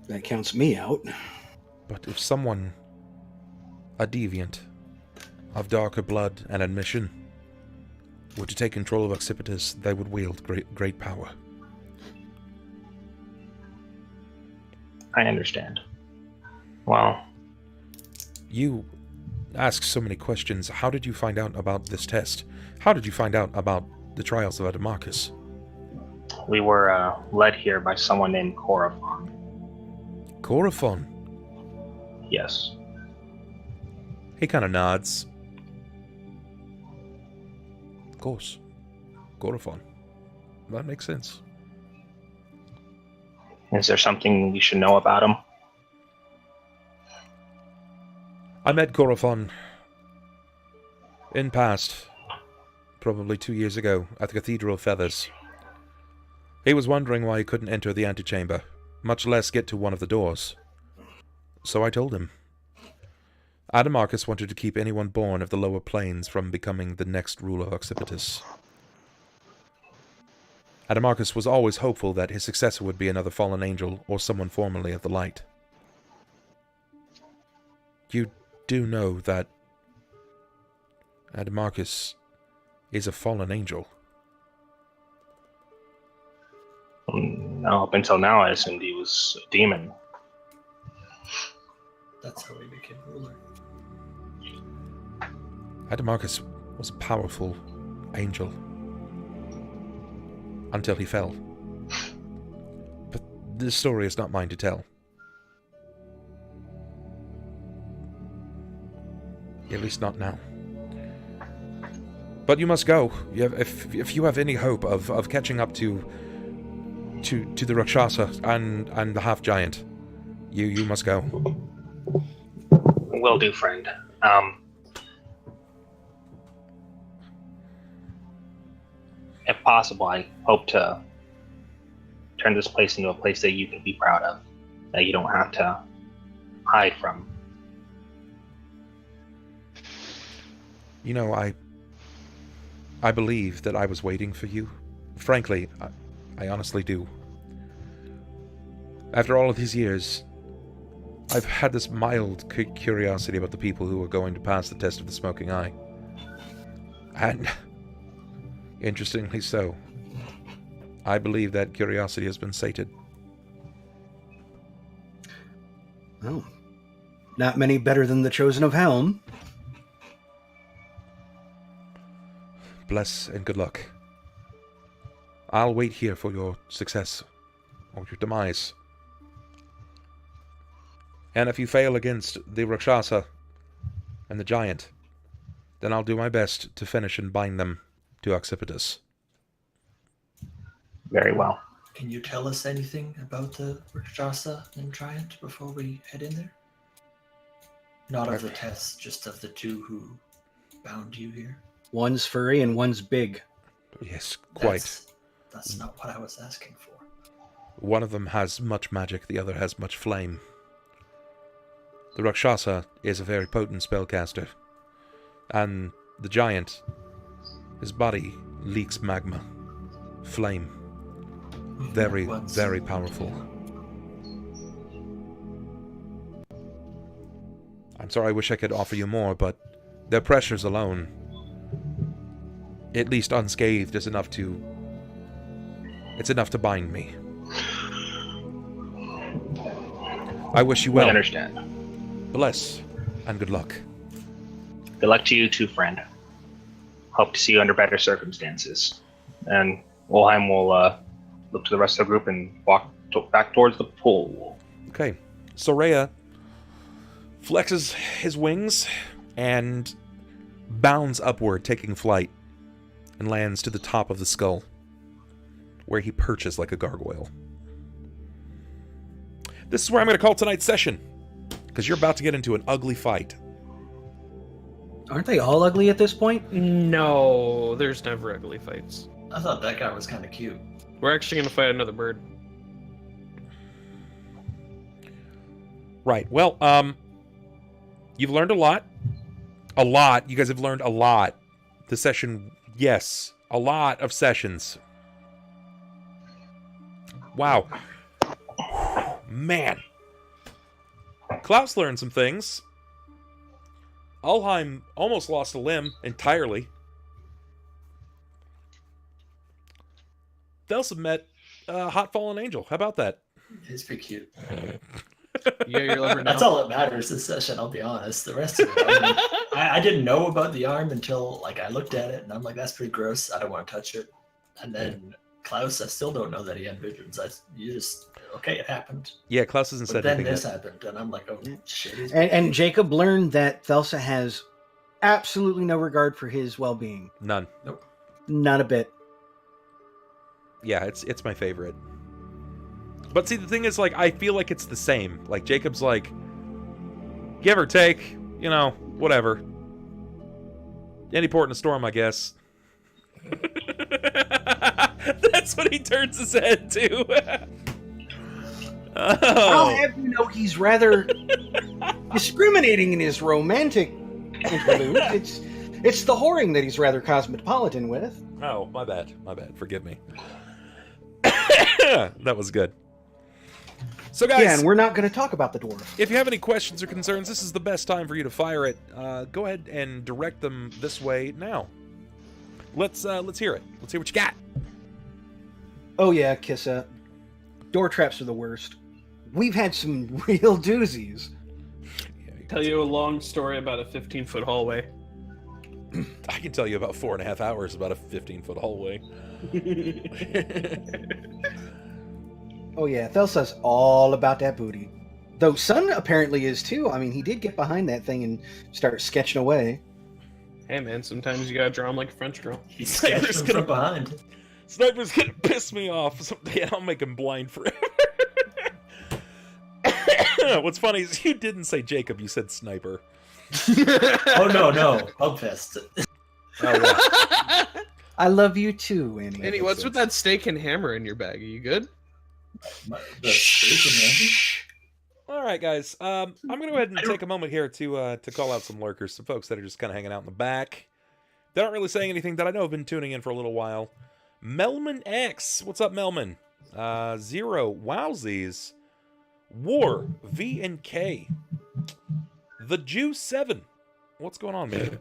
[SPEAKER 1] That counts me out.
[SPEAKER 3] But if someone, a deviant, of darker blood and admission, were to take control of Occipitus, they would wield great power.
[SPEAKER 4] I understand. Well,
[SPEAKER 3] you ask so many questions. How did you find out about this test? How did you find out about the trials of Adamarcus?
[SPEAKER 4] we were led here by someone named Corophon.
[SPEAKER 3] Corophon?
[SPEAKER 4] Yes.
[SPEAKER 3] He kind of nods. Of course. Corophon. That makes sense.
[SPEAKER 4] Is there something we should know about him?
[SPEAKER 3] I met Corophon in past, probably 2 years ago, at the Cathedral of Feathers. He was wondering why he couldn't enter the antechamber, much less get to one of the doors. So I told him. Adamarcus wanted to keep anyone born of the lower planes from becoming the next ruler of Occipitus. Adamarcus was always hopeful that his successor would be another fallen angel or someone formerly of the light. You do know that Adamarcus is a fallen angel.
[SPEAKER 4] No, up until now I assumed he was a demon.
[SPEAKER 5] That's how he became ruler.
[SPEAKER 3] Adamarcus was a powerful angel. Until he fell. But this story is not mine to tell. At least not now. But you must go. If you have any hope of catching up to the Rakshasa and the half-giant, you must go.
[SPEAKER 4] Will do, friend. If possible, I hope to turn this place into a place that you can be proud of, that you don't have to hide from.
[SPEAKER 3] You know, I believe that I was waiting for you. Frankly, I honestly do. After all of these years, I've had this mild curiosity about the people who are going to pass the test of the smoking eye. And interestingly so, I believe that curiosity has been sated.
[SPEAKER 1] Well, not many better than the Chosen of Helm.
[SPEAKER 3] Bless and good luck. I'll wait here for your success, or your demise. And if you fail against the Rakshasa and the giant, then I'll do my best to finish and bind them to Occipitus.
[SPEAKER 4] Very well.
[SPEAKER 5] Can you tell us anything about the Rakshasa and giant before we head in there? Not of the tests, just of the two who bound you here.
[SPEAKER 1] One's furry and one's big.
[SPEAKER 3] Yes, quite.
[SPEAKER 5] That's not what I was asking for.
[SPEAKER 3] One of them has much magic, the other has much flame. The Rakshasa is a very potent spellcaster, and the giant, his body leaks magma, flame. Very, very powerful. I'm sorry, I wish I could offer you more, but Their pressures alone, at least unscathed, is enough to... It's enough to bind me. I wish you well.
[SPEAKER 4] I understand.
[SPEAKER 3] Bless, and good luck.
[SPEAKER 4] Good luck to you too, friend. Hope to see you under better circumstances. And Ulhime will look to the rest of the group and walk back towards the pool.
[SPEAKER 3] Okay. Soraya flexes his wings and bounds upward, taking flight, and lands to the top of the skull, where he perches like a gargoyle. This is where I'm going to call tonight's session, because you're about to get into an ugly fight.
[SPEAKER 1] Aren't they all ugly at this point?
[SPEAKER 2] No, there's never ugly fights.
[SPEAKER 5] I thought that guy was kind of cute.
[SPEAKER 2] We're actually gonna fight another bird.
[SPEAKER 3] Right. Well, you've learned a lot. A lot. You guys have learned a lot. The session, yes. A lot of sessions. Wow. Man. Klaus learned some things. Ulhime almost lost a limb entirely. Thelsa met a hot fallen angel. How about that?
[SPEAKER 5] He's pretty cute.
[SPEAKER 2] Yeah, your liver now.
[SPEAKER 5] That's all that matters this session, I'll be honest. The rest of it, I, mean, I didn't know about the arm until like I looked at it and I'm like, that's pretty gross. I don't want to touch it. And then Klaus, I still don't know that he had visions. You just, okay, it happened.
[SPEAKER 3] Yeah, Klaus hasn't
[SPEAKER 5] But
[SPEAKER 3] said
[SPEAKER 5] then
[SPEAKER 3] anything
[SPEAKER 5] this
[SPEAKER 3] yet.
[SPEAKER 5] happened and I'm like, oh shit. He's
[SPEAKER 1] And Jakob learned that Thelsa has absolutely no regard for his well-being.
[SPEAKER 3] None.
[SPEAKER 1] Not a bit.
[SPEAKER 3] Yeah, it's my favorite. But see, the thing is, like, I feel like it's the same. Like, Jacob's like, give or take, you know, whatever. Any port in a storm, I guess. That's what he turns his head to.
[SPEAKER 1] I'll
[SPEAKER 3] Oh.
[SPEAKER 1] have you know he's rather discriminating in his romantic interludes. It's the whoring that he's rather cosmopolitan with.
[SPEAKER 3] Oh, my bad. My bad. Forgive me. That was good. So, guys,
[SPEAKER 1] Yeah, and we're not going to talk about the dwarf.
[SPEAKER 3] if you have any questions or concerns, this is the best time for you to fire it. Go ahead and direct them this way now. Let's hear it. Let's hear what you got.
[SPEAKER 1] Oh yeah, Kissa. Door traps are the worst. We've had some real doozies.
[SPEAKER 2] Tell you a long story about a 15-foot hallway.
[SPEAKER 3] I can tell you about 4.5 hours about a 15-foot hallway.
[SPEAKER 1] Oh yeah, Thelsa's all about that booty. Though Sunn apparently is too. I mean, he did get behind that thing and start sketching away.
[SPEAKER 2] Hey man, sometimes you gotta draw them like a French girl.
[SPEAKER 5] He's sketching from behind.
[SPEAKER 3] Sniper's gonna piss me off someday, and I'll make him blind forever. What's funny is you didn't say Jacob, you said Sniper.
[SPEAKER 5] Oh no, Hubfest.
[SPEAKER 3] Oh, yeah.
[SPEAKER 1] I love you too, Annie.
[SPEAKER 2] Annie, what's with that steak and hammer in your bag? Are you good?
[SPEAKER 5] The steak
[SPEAKER 3] All right, guys. I'm gonna go ahead and take a moment here to call out some lurkers, some folks that are just kind of hanging out in the back. They're not really saying anything that I know have been tuning in for a little while. Melman X, what's up, Melman? Zero, wowsies. War, V and K. The Jew 7, what's going on, man?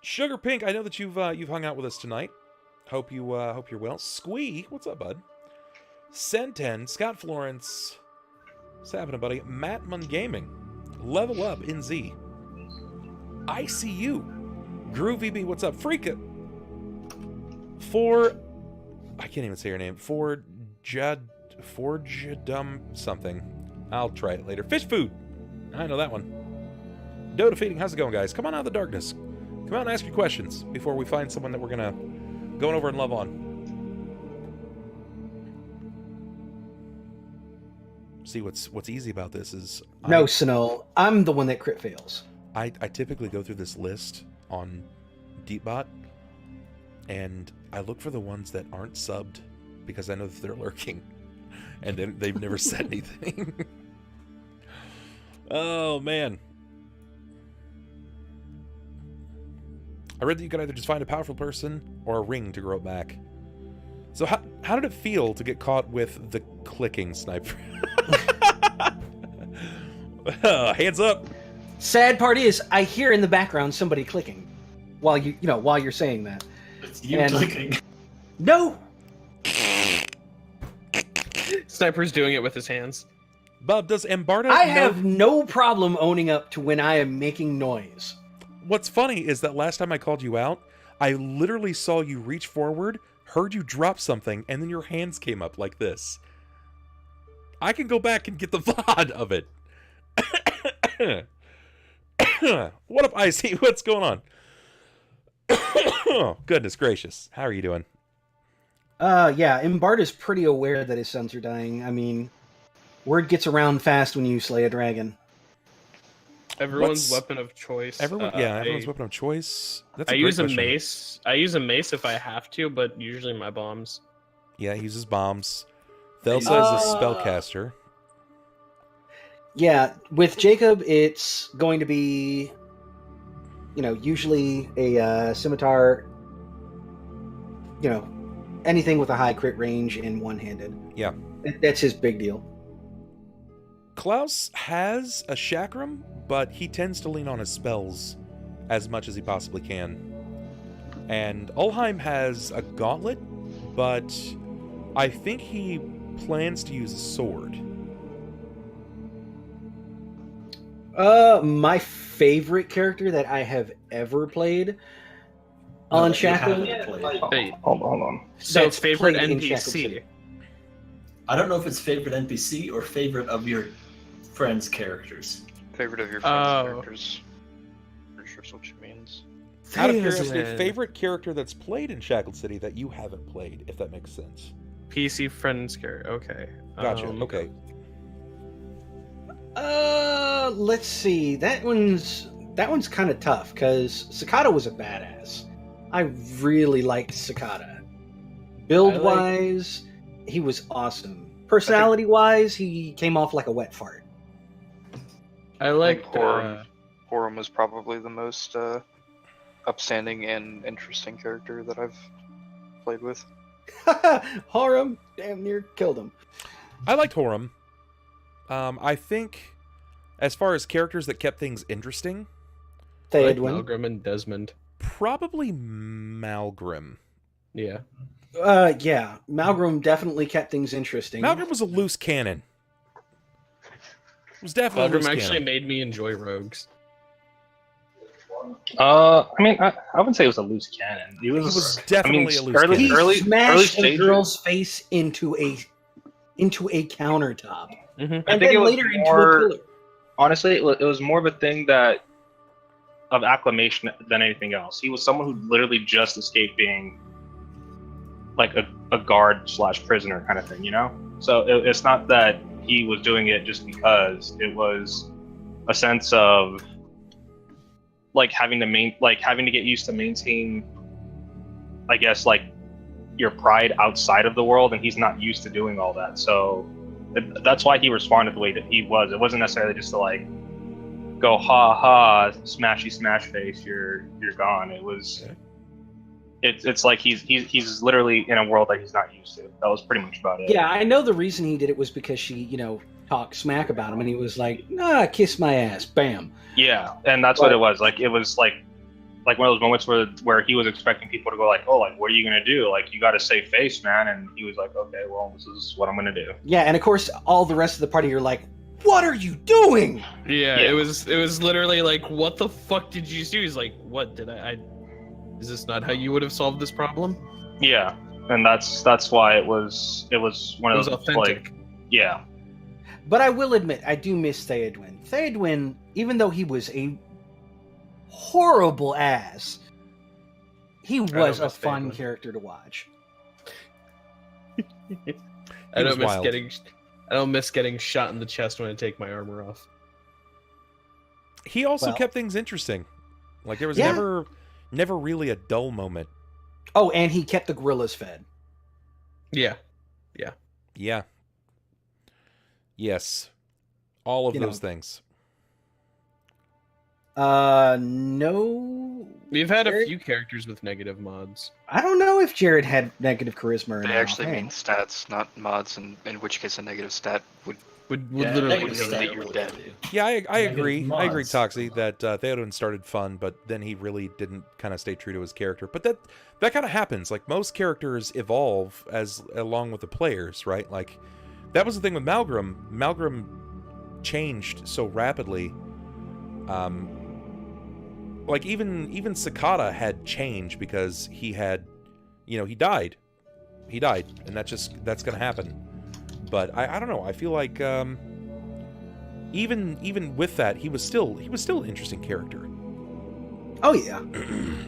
[SPEAKER 3] Sugar Pink, I know that you've hung out with us tonight. Hope you're well. Squee, what's up, bud? Senten, Scott Florence. What's happening, buddy? Matman Gaming. Level Up in Z. ICU. Groovy B, what's up? Freaka. I can't even say your name. Forjadum something. I'll try it later. Fish Food. I know that one. Dota Feeding, how's it going, guys? Come on out of the darkness. Come out and ask your questions before we find someone that we're gonna go over and love on. See, what's easy about this is
[SPEAKER 1] No, Sunol. I'm the one that crit fails.
[SPEAKER 3] I typically go through this list on Deepbot, and I look for the ones that aren't subbed because I know that they're lurking, and they've never said anything. Oh man. I read that you could either just find a powerful person or a ring to grow it back. So how did it feel to get caught with the clicking, Sniper? Hands up.
[SPEAKER 1] Sad part is, I hear in the background somebody clicking while while you're saying that.
[SPEAKER 5] It's you
[SPEAKER 1] And-
[SPEAKER 5] clicking.
[SPEAKER 1] No,
[SPEAKER 2] Sniper's doing it with his hands.
[SPEAKER 3] Bub, does Embarda
[SPEAKER 1] I
[SPEAKER 3] know-
[SPEAKER 1] have no problem owning up to when I am making noise.
[SPEAKER 3] What's funny is that last time I called you out, I literally saw you reach forward, heard you drop something, and then your hands came up like this. I can go back and get the VOD of it. What up, Icy? What's going on? Oh, goodness gracious. How are you doing?
[SPEAKER 1] Yeah, Imbard is pretty aware that his sons are dying. I mean, word gets around fast when you slay a dragon.
[SPEAKER 2] Everyone's
[SPEAKER 3] What's-
[SPEAKER 2] weapon of choice.
[SPEAKER 3] Everyone's weapon of choice. That's
[SPEAKER 2] I
[SPEAKER 3] a great
[SPEAKER 2] use a
[SPEAKER 3] question.
[SPEAKER 2] mace. I use a mace if I have to, but usually my bombs.
[SPEAKER 3] Yeah, he uses bombs. Thelsa is a spellcaster.
[SPEAKER 1] Yeah, with Jacob, it's going to be, usually a scimitar, anything with a high crit range and one-handed.
[SPEAKER 3] Yeah.
[SPEAKER 1] That's his big deal.
[SPEAKER 3] Klaus has a chakram, but he tends to lean on his spells as much as he possibly can. And Ulhime has a gauntlet, but I think he plans to use a sword.
[SPEAKER 1] My favorite character that I have ever played on Shackled.
[SPEAKER 2] Wait,
[SPEAKER 4] Hold on.
[SPEAKER 2] so
[SPEAKER 1] That's
[SPEAKER 2] favorite
[SPEAKER 1] played in Shackled
[SPEAKER 2] NPC.
[SPEAKER 1] City.
[SPEAKER 5] I don't know if it's favorite NPC or favorite of your friends' characters.
[SPEAKER 9] Favorite of your friends'
[SPEAKER 2] Oh.
[SPEAKER 9] characters. Pretty sure that's what she means.
[SPEAKER 3] Out of curiosity,
[SPEAKER 2] Theoden.
[SPEAKER 3] favorite character that's played in Shackled City that you haven't played, if that makes sense.
[SPEAKER 2] PC friends character. Okay.
[SPEAKER 3] Gotcha. Okay.
[SPEAKER 1] Let's see. That one's kind of tough because Cicada was a badass. I really liked Cicada. Build wise, he was awesome. Personality wise, he came off like a wet fart.
[SPEAKER 2] I
[SPEAKER 9] I
[SPEAKER 2] like
[SPEAKER 9] think Horum was probably the most upstanding and interesting character that I've played with.
[SPEAKER 1] Harum damn near killed him.
[SPEAKER 3] I liked Horum. I think, as far as characters that kept things interesting,
[SPEAKER 1] Theodwin.
[SPEAKER 2] Malgrim and Desmond.
[SPEAKER 3] probably Malgrim.
[SPEAKER 2] Yeah.
[SPEAKER 1] Yeah. Malgrim definitely kept things interesting.
[SPEAKER 3] Malgrim was a loose cannon. It was definitely a
[SPEAKER 2] Malgrim
[SPEAKER 3] loose
[SPEAKER 2] actually
[SPEAKER 3] cannon.
[SPEAKER 2] made me enjoy rogues.
[SPEAKER 4] I mean, I wouldn't say it was a loose cannon. It
[SPEAKER 3] He
[SPEAKER 4] was,
[SPEAKER 3] was definitely a loose
[SPEAKER 4] early-
[SPEAKER 1] He
[SPEAKER 3] cannon.
[SPEAKER 4] early
[SPEAKER 1] smashed a
[SPEAKER 4] stages-
[SPEAKER 1] girl's face into a countertop,
[SPEAKER 2] Mm-hmm.
[SPEAKER 1] and
[SPEAKER 4] I think
[SPEAKER 1] then
[SPEAKER 4] it was
[SPEAKER 1] later into a
[SPEAKER 4] more.
[SPEAKER 1] pillar.
[SPEAKER 4] Honestly, it was more of a thing of acclamation than anything else. He was someone who literally just escaped being like a guard / prisoner kind of thing, you know? So it's not that he was doing it just because. It was a sense of like having to get used to maintain, I guess, like your pride outside of the world, and he's not used to doing all that. So that's why he responded the way that he was. It wasn't necessarily just to like go ha ha smashy smash face, you're gone. It was it's like he's literally in a world that he's not used to. That was pretty much about it.
[SPEAKER 1] Yeah, I know the reason he did it was because she, talked smack about him, and he was like, "Nah, kiss my ass, bam."
[SPEAKER 4] Yeah, and that's what it was. Like it was like one of those moments where he was expecting people to go like, "Oh, like what are you gonna do? Like you got to save face, man." And he was like, "Okay, well, this is what I'm gonna do."
[SPEAKER 1] Yeah, and of course, all the rest of the party are like, "What are you doing?"
[SPEAKER 2] Yeah,
[SPEAKER 4] Yeah.
[SPEAKER 2] it was literally like, what the fuck did you do? He's like, what did I is this not how you would have solved this problem?
[SPEAKER 4] Yeah, and that's why it was one
[SPEAKER 2] It
[SPEAKER 4] of
[SPEAKER 2] was
[SPEAKER 4] those
[SPEAKER 2] authentic.
[SPEAKER 4] like yeah.
[SPEAKER 1] But I will admit, I do miss Theodwin. Theodwin, even though he was a horrible ass, he was a
[SPEAKER 2] miss
[SPEAKER 1] fun
[SPEAKER 2] Theodwin.
[SPEAKER 1] character to watch.
[SPEAKER 2] I
[SPEAKER 3] was
[SPEAKER 2] don't miss
[SPEAKER 3] wild.
[SPEAKER 2] I don't miss getting shot in the chest when I take my armor off.
[SPEAKER 3] He also
[SPEAKER 1] Well-
[SPEAKER 3] kept things interesting. Like there was
[SPEAKER 1] Yeah.
[SPEAKER 3] never really a dull moment.
[SPEAKER 1] Oh, and he kept the gorillas fed.
[SPEAKER 2] Yeah.
[SPEAKER 3] Yeah. Yes. All of
[SPEAKER 1] You
[SPEAKER 3] those
[SPEAKER 1] know.
[SPEAKER 3] things.
[SPEAKER 1] No.
[SPEAKER 2] We've had a
[SPEAKER 1] Jared?
[SPEAKER 2] few characters with negative mods.
[SPEAKER 1] I don't know if Jared had negative charisma or
[SPEAKER 9] They
[SPEAKER 1] not.
[SPEAKER 9] actually
[SPEAKER 1] Hey.
[SPEAKER 9] mean stats, not mods, and in which case a negative stat would
[SPEAKER 2] Would
[SPEAKER 5] Yeah,
[SPEAKER 2] literally
[SPEAKER 5] negative
[SPEAKER 2] kill
[SPEAKER 5] stat
[SPEAKER 2] you.
[SPEAKER 9] you're
[SPEAKER 5] really
[SPEAKER 9] dead.
[SPEAKER 5] kill you.
[SPEAKER 3] Yeah, I
[SPEAKER 5] Negative
[SPEAKER 3] agree. I agree,
[SPEAKER 5] mods.
[SPEAKER 3] Toxie, that Theoden started fun, but then he really didn't kind of stay true to his character. But that kind of happens. Like, most characters evolve along with the players, right? Like, that was the thing with Malgrim. Malgrim changed so rapidly. Like, even Cicada had change because he had, he died. He died, and that's gonna happen. But I don't know. I feel like even with that, he was still an interesting character.
[SPEAKER 1] Oh yeah.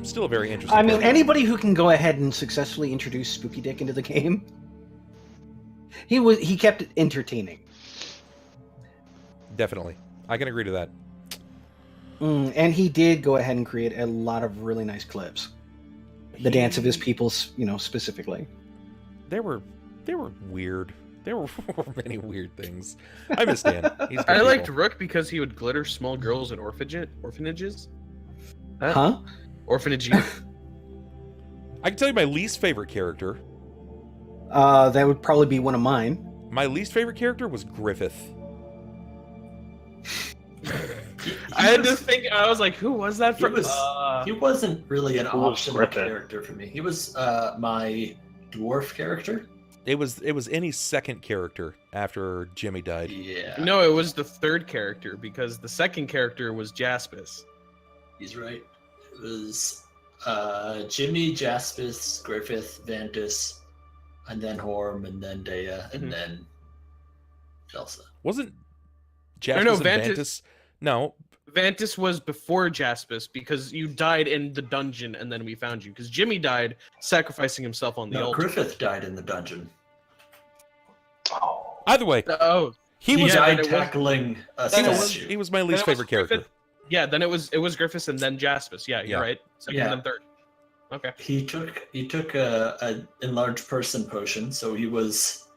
[SPEAKER 3] Still a very interesting.
[SPEAKER 1] I mean,
[SPEAKER 3] character.
[SPEAKER 1] anybody who can go ahead and successfully introduce Spooky Dick into the game, he kept it entertaining.
[SPEAKER 3] Definitely, I can agree to that.
[SPEAKER 1] And he did go ahead and create a lot of really nice clips. The dance of his people, specifically.
[SPEAKER 3] They were weird. There were many weird things. I miss Dan. He's good
[SPEAKER 2] I liked
[SPEAKER 3] people.
[SPEAKER 2] Rook because he would glitter small girls in orphanages.
[SPEAKER 1] Huh?
[SPEAKER 2] Orphanage.
[SPEAKER 3] I can tell you my least favorite character.
[SPEAKER 1] That would probably be one of mine.
[SPEAKER 3] My least favorite character was Griffith.
[SPEAKER 2] I had to think. I was like, who was that from?
[SPEAKER 5] He wasn't really an
[SPEAKER 4] Who was
[SPEAKER 5] optional
[SPEAKER 4] Griffith?
[SPEAKER 5] character for me. He was my dwarf character.
[SPEAKER 3] It was any second character after Jimmy died.
[SPEAKER 5] Yeah.
[SPEAKER 2] No, it was the third character because the second character was Jaspis.
[SPEAKER 5] He's right. It was Jimmy, Jaspis, Griffith, Ventus, and then Horm, and then Dea, and then Thelsa.
[SPEAKER 3] Wasn't Jaspis
[SPEAKER 2] no,
[SPEAKER 3] and Vantis? No,
[SPEAKER 2] Vantis was before Jaspis because you died in the dungeon and then we found you. Because Jimmy died sacrificing himself on the
[SPEAKER 5] No,
[SPEAKER 2] altar.
[SPEAKER 5] Griffith died in the dungeon.
[SPEAKER 3] either way,
[SPEAKER 2] Oh,
[SPEAKER 3] he
[SPEAKER 5] He
[SPEAKER 3] was
[SPEAKER 2] Yeah,
[SPEAKER 5] died
[SPEAKER 2] then it was-
[SPEAKER 5] tackling a
[SPEAKER 2] then it was-
[SPEAKER 5] statue.
[SPEAKER 3] he was my
[SPEAKER 2] then
[SPEAKER 3] least
[SPEAKER 2] it was
[SPEAKER 3] favorite character.
[SPEAKER 2] Griffith. Yeah, then it was Griffiths and then Jaspis. Yeah, you're
[SPEAKER 3] Yeah.
[SPEAKER 2] right. Second
[SPEAKER 5] Yeah.
[SPEAKER 2] and then third. Okay.
[SPEAKER 5] He took a enlarged person potion, so he was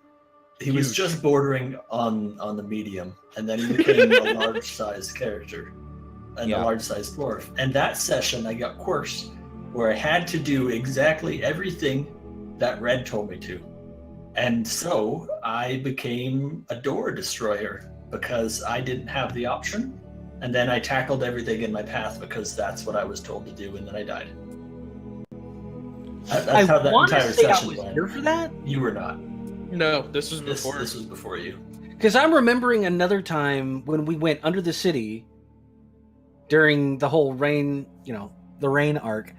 [SPEAKER 5] just bordering on the medium, and then he became a large sized character, and
[SPEAKER 3] Yeah.
[SPEAKER 5] a large sized dwarf. And that session, I got quirked, where I had to do exactly everything that Red told me to, and so I became a door destroyer because I didn't have the option, and then I tackled everything in my path because that's what I was told to do, and then I died. That's how that
[SPEAKER 1] want to
[SPEAKER 5] entire
[SPEAKER 1] say I
[SPEAKER 5] session
[SPEAKER 1] was
[SPEAKER 5] went.
[SPEAKER 1] here for that.
[SPEAKER 5] You were not.
[SPEAKER 2] No, this was
[SPEAKER 5] This
[SPEAKER 2] before.
[SPEAKER 5] was before you.
[SPEAKER 1] Because I'm remembering another time when we went under the city during the whole rain, the rain arc,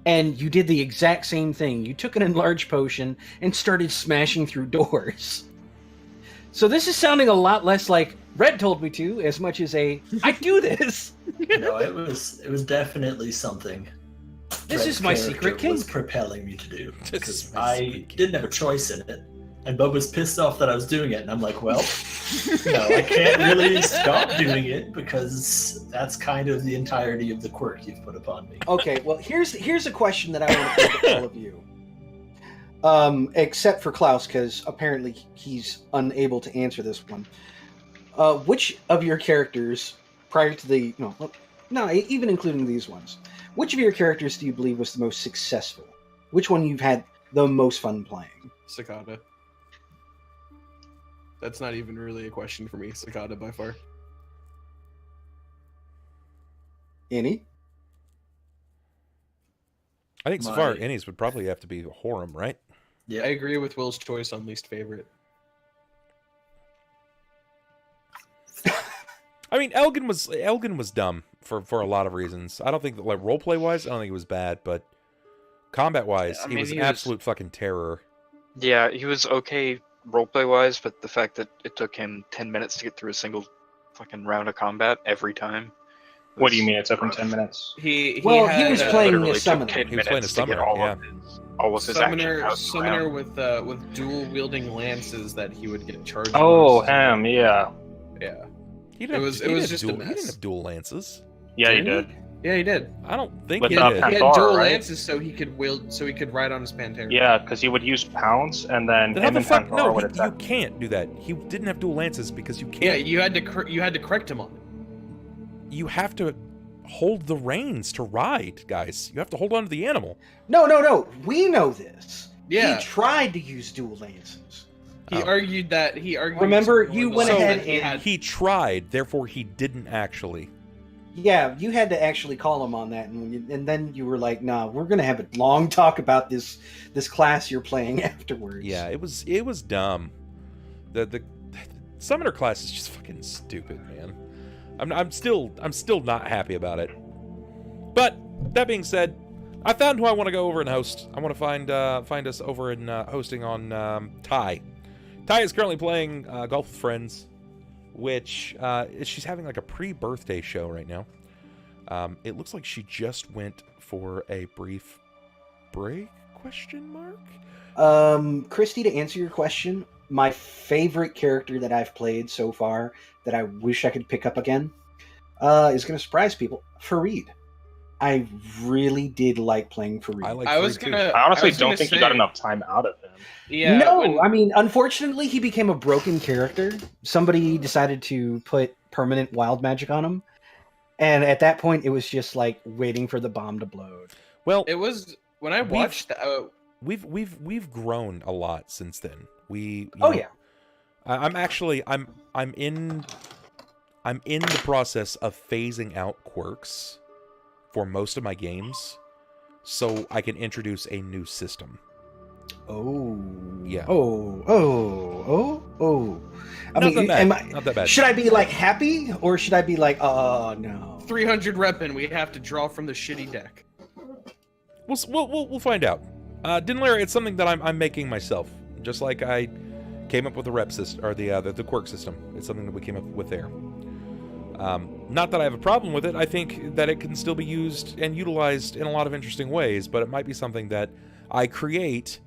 [SPEAKER 1] and you did the exact same thing. You took an enlarged potion and started smashing through doors. So this is sounding a lot less like Red told me to, as much as I do this.
[SPEAKER 5] No, it was definitely something.
[SPEAKER 1] This
[SPEAKER 5] Red's
[SPEAKER 1] is my
[SPEAKER 5] character
[SPEAKER 1] secret kink.
[SPEAKER 5] was propelling me to do
[SPEAKER 3] This
[SPEAKER 5] because
[SPEAKER 3] is my
[SPEAKER 5] I
[SPEAKER 3] secret kink.
[SPEAKER 5] didn't have a choice in it, and Bub was pissed off that I was doing it, and I'm like, well, I can't really stop doing it because that's kind of the entirety of the quirk you've put upon me.
[SPEAKER 1] Okay, well, here's a question that I want to put to all of you. Except for Klaus, because apparently he's unable to answer this one. Which of your characters, prior to the... No, even including these ones, which of your characters do you believe was the most successful? Which one you've had the most fun playing?
[SPEAKER 2] Cicada. That's not even really a question for me. Cicada by far.
[SPEAKER 1] Any?
[SPEAKER 3] I think so far,
[SPEAKER 5] My-
[SPEAKER 3] Innies would probably have to be Horum, right?
[SPEAKER 2] I agree with Will's choice on least favorite.
[SPEAKER 3] I mean, Elgin was dumb for a lot of reasons. I don't think that, like, roleplay wise, I don't think he was bad, but combat wise,
[SPEAKER 9] Yeah, I
[SPEAKER 3] he
[SPEAKER 9] mean,
[SPEAKER 3] was
[SPEAKER 9] he
[SPEAKER 3] an
[SPEAKER 9] was-
[SPEAKER 3] absolute fucking terror.
[SPEAKER 9] Yeah, he was okay roleplay wise, but the fact that it took him 10 minutes to get through a single fucking round of combat every time.
[SPEAKER 4] What do you
[SPEAKER 9] was
[SPEAKER 4] mean? It took him
[SPEAKER 9] rough.
[SPEAKER 4] 10 minutes.
[SPEAKER 2] He
[SPEAKER 1] Well,
[SPEAKER 2] had,
[SPEAKER 1] he was
[SPEAKER 9] It
[SPEAKER 1] playing
[SPEAKER 9] literally
[SPEAKER 1] a
[SPEAKER 9] took
[SPEAKER 1] summoner.
[SPEAKER 9] 10
[SPEAKER 3] He was playing a
[SPEAKER 9] minutes to get
[SPEAKER 3] summoner,
[SPEAKER 9] all of his action
[SPEAKER 2] summoner
[SPEAKER 9] housed around.
[SPEAKER 2] with dual wielding lances that he would get charged.
[SPEAKER 4] Oh,
[SPEAKER 2] with.
[SPEAKER 4] him, yeah.
[SPEAKER 2] Yeah.
[SPEAKER 3] He didn't
[SPEAKER 2] It
[SPEAKER 3] have-
[SPEAKER 2] was-
[SPEAKER 3] he
[SPEAKER 2] it
[SPEAKER 3] didn't
[SPEAKER 2] was
[SPEAKER 3] have
[SPEAKER 2] just a
[SPEAKER 3] dual, He didn't
[SPEAKER 2] mess.
[SPEAKER 3] have dual lances.
[SPEAKER 4] Yeah, he
[SPEAKER 2] Didn't
[SPEAKER 4] did.
[SPEAKER 2] Yeah, he did.
[SPEAKER 3] I don't think
[SPEAKER 4] With
[SPEAKER 3] he
[SPEAKER 4] the
[SPEAKER 3] did.
[SPEAKER 2] He had
[SPEAKER 4] Panther,
[SPEAKER 2] dual
[SPEAKER 4] right?
[SPEAKER 2] lances so he could ride on his Pantera.
[SPEAKER 4] Yeah, because he would use pounds, and then
[SPEAKER 3] Then how
[SPEAKER 4] him
[SPEAKER 3] the
[SPEAKER 4] and
[SPEAKER 3] fuck?
[SPEAKER 4] Panther
[SPEAKER 3] No,
[SPEAKER 4] would
[SPEAKER 3] you
[SPEAKER 4] attack.
[SPEAKER 3] can't do that. He didn't have dual lances because you
[SPEAKER 2] Yeah,
[SPEAKER 3] can't.
[SPEAKER 2] you had to correct him on it.
[SPEAKER 3] You have to hold the reins to ride, guys. You have to hold on to the animal.
[SPEAKER 1] No. We know this.
[SPEAKER 2] Yeah.
[SPEAKER 1] He tried to use dual lances.
[SPEAKER 2] He argued that he argued.
[SPEAKER 1] Remember,
[SPEAKER 2] something
[SPEAKER 1] you
[SPEAKER 2] along
[SPEAKER 1] went
[SPEAKER 2] the lines
[SPEAKER 1] ahead
[SPEAKER 2] that he
[SPEAKER 1] and-
[SPEAKER 2] had.
[SPEAKER 3] He tried, therefore he didn't actually.
[SPEAKER 1] Yeah, you had to actually call him on that, and then you were like, "Nah, we're gonna have a long talk about this class you're playing afterwards."
[SPEAKER 3] Yeah, it was dumb. The summoner class is just fucking stupid, man. I'm still not happy about it. But that being said, I found who I want to go over and host. I want to find us over in hosting on Ty. Ty is currently playing Golf with Friends, which she's having like a pre-birthday show right now. It looks like she just went for a brief break? ?
[SPEAKER 1] Christy, to answer your question, my favorite character that I've played so far that I wish I could pick up again is going to surprise people. Fareed. I really did like playing Fareed.
[SPEAKER 3] I like.
[SPEAKER 2] I was
[SPEAKER 3] Fareed, too.
[SPEAKER 2] gonna.
[SPEAKER 4] I honestly
[SPEAKER 2] was gonna
[SPEAKER 4] don't think
[SPEAKER 2] say,
[SPEAKER 4] you got enough time out of him.
[SPEAKER 2] Yeah.
[SPEAKER 1] no,
[SPEAKER 2] when-
[SPEAKER 1] I mean, unfortunately, he became a broken character. Somebody decided to put permanent wild magic on him, and at that point, it was just like waiting for the bomb to blow.
[SPEAKER 3] Well,
[SPEAKER 2] it was when I watched.
[SPEAKER 3] we've grown a lot since then.
[SPEAKER 1] Yeah.
[SPEAKER 3] I'm in the process of phasing out quirks for most of my games, so I can introduce a new system.
[SPEAKER 1] Oh.
[SPEAKER 3] Yeah.
[SPEAKER 1] Oh.
[SPEAKER 3] Not that bad.
[SPEAKER 1] Should I be like happy or should I be like, oh no?
[SPEAKER 2] 300 rep and we have to draw from the shitty deck.
[SPEAKER 3] We'll find out. Dinlair, it's something that I'm making myself. Just like I came up with the rep system or the quirk system. It's something that we came up with there. Not that I have a problem with it. I think that it can still be used and utilized in a lot of interesting ways, but it might be something that I create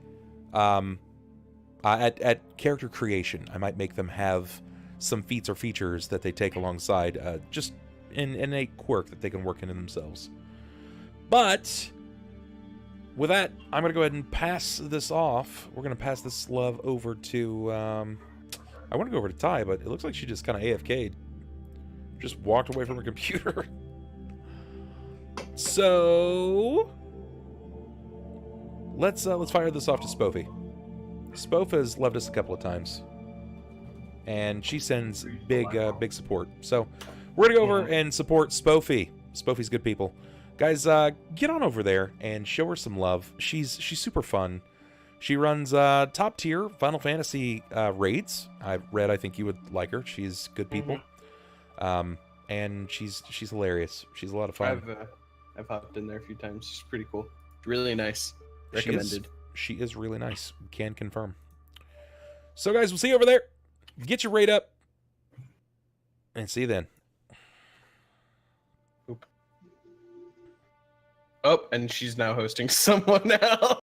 [SPEAKER 3] at character creation. I might make them have some feats or features that they take alongside, just an innate quirk that they can work in themselves. But with that, I'm going to go ahead and pass this off. We're going to pass this love over to... I want to go over to Ty, but it looks like she just kind of AFK'd. Just walked away from her computer. So... Let's fire this off to Spoofy. Spoof has loved us a couple of times. And she sends big support. So we're going to go over and support Spoofy. Spoofy's good people. Guys, get on over there and show her some love. She's super fun. She runs top tier Final Fantasy raids. I think you would like her. She's good people. And she's hilarious. She's a lot of fun.
[SPEAKER 2] I've hopped in there a few times. She's pretty cool. Really nice. Recommended.
[SPEAKER 3] She is really nice. Can confirm. So guys, we'll see you over there. Get your raid up. And see you then.
[SPEAKER 2] Oh, and she's now hosting someone else.